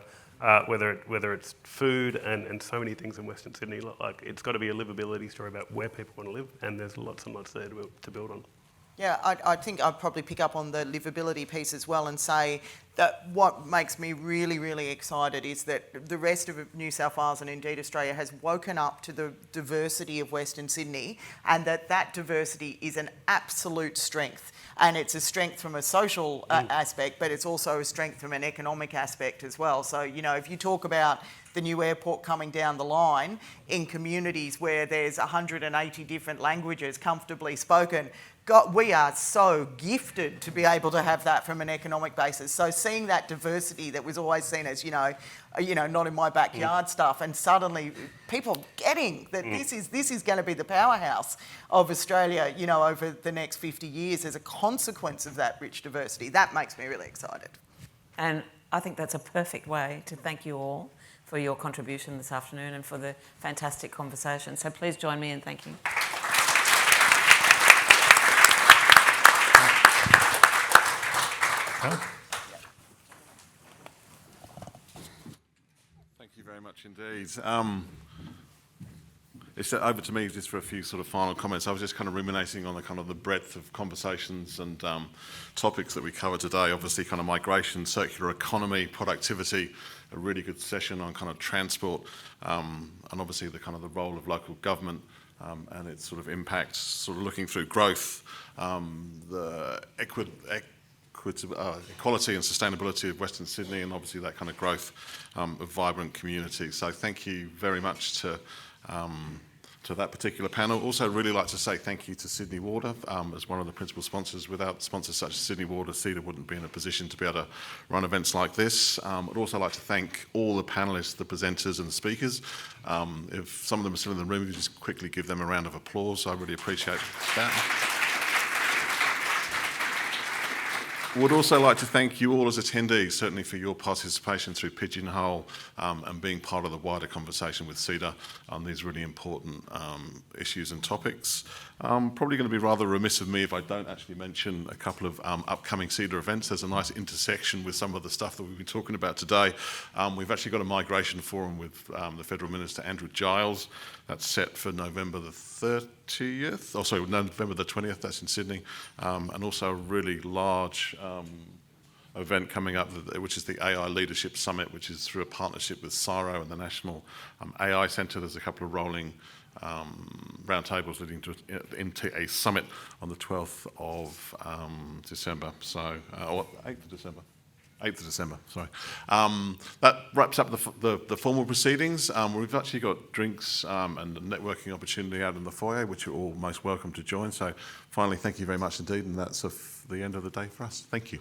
Speaker 7: whether it's food, and so many things in Western Sydney. Like, it's got to be a livability story about where people want to live, and there's lots and lots there to build on.
Speaker 8: Yeah, I think I'd probably pick up on the livability piece as well and say that what makes me really, really excited is that the rest of New South Wales and indeed Australia has woken up to the diversity of Western Sydney, and that diversity is an absolute strength. And it's a strength from a social aspect, but it's also a strength from an economic aspect as well. So, you know, if you talk about the new airport coming down the line in communities where there's 180 different languages comfortably spoken, God, we are so gifted to be able to have that from an economic basis. So seeing that diversity that was always seen as, you know, not in my backyard stuff, and suddenly people getting that this is going to be the powerhouse of Australia, you know, over the next 50 years as a consequence of that rich diversity. That makes me really excited.
Speaker 5: And I think that's a perfect way to thank you all for your contribution this afternoon and for the fantastic conversation. So please join me in thanking.
Speaker 1: Thank you very much indeed. It's over to me just for a few sort of final comments. I was just kind of ruminating on the kind of the breadth of conversations and topics that we covered today. Obviously, kind of migration, circular economy, productivity, a really good session on kind of transport, and obviously the kind of the role of local government and its sort of impacts, sort of looking through growth, the equality and sustainability of Western Sydney, and obviously that kind of growth of vibrant communities. So thank you very much to that particular panel. Also really like to say thank you to Sydney Water as one of the principal sponsors. Without sponsors such as Sydney Water, CEDA wouldn't be in a position to be able to run events like this. I'd also like to thank all the panellists, the presenters and the speakers. If some of them are still in the room, you just quickly give them a round of applause. I really appreciate that. Would also like to thank you all as attendees, certainly for your participation through Pigeonhole and being part of the wider conversation with CEDA on these really important issues and topics. Probably going to be rather remiss of me if I don't actually mention a couple of upcoming CEDA events. There's a nice intersection with some of the stuff that we've been talking about today. We've actually got a migration forum with the Federal Minister Andrew Giles. That's set for November the 30th, oh sorry, November the 20th, that's in Sydney, and also a really large event coming up, which is the AI Leadership Summit, which is through a partnership with CSIRO and the National AI Centre. There's a couple of rolling roundtables leading into a summit on the 12th of December. So, or 8th of December. 8th of December, sorry. That wraps up the formal proceedings. We've actually got drinks and a networking opportunity out in the foyer, which you're all most welcome to join. So finally, thank you very much indeed, and that's the end of the day for us. Thank you.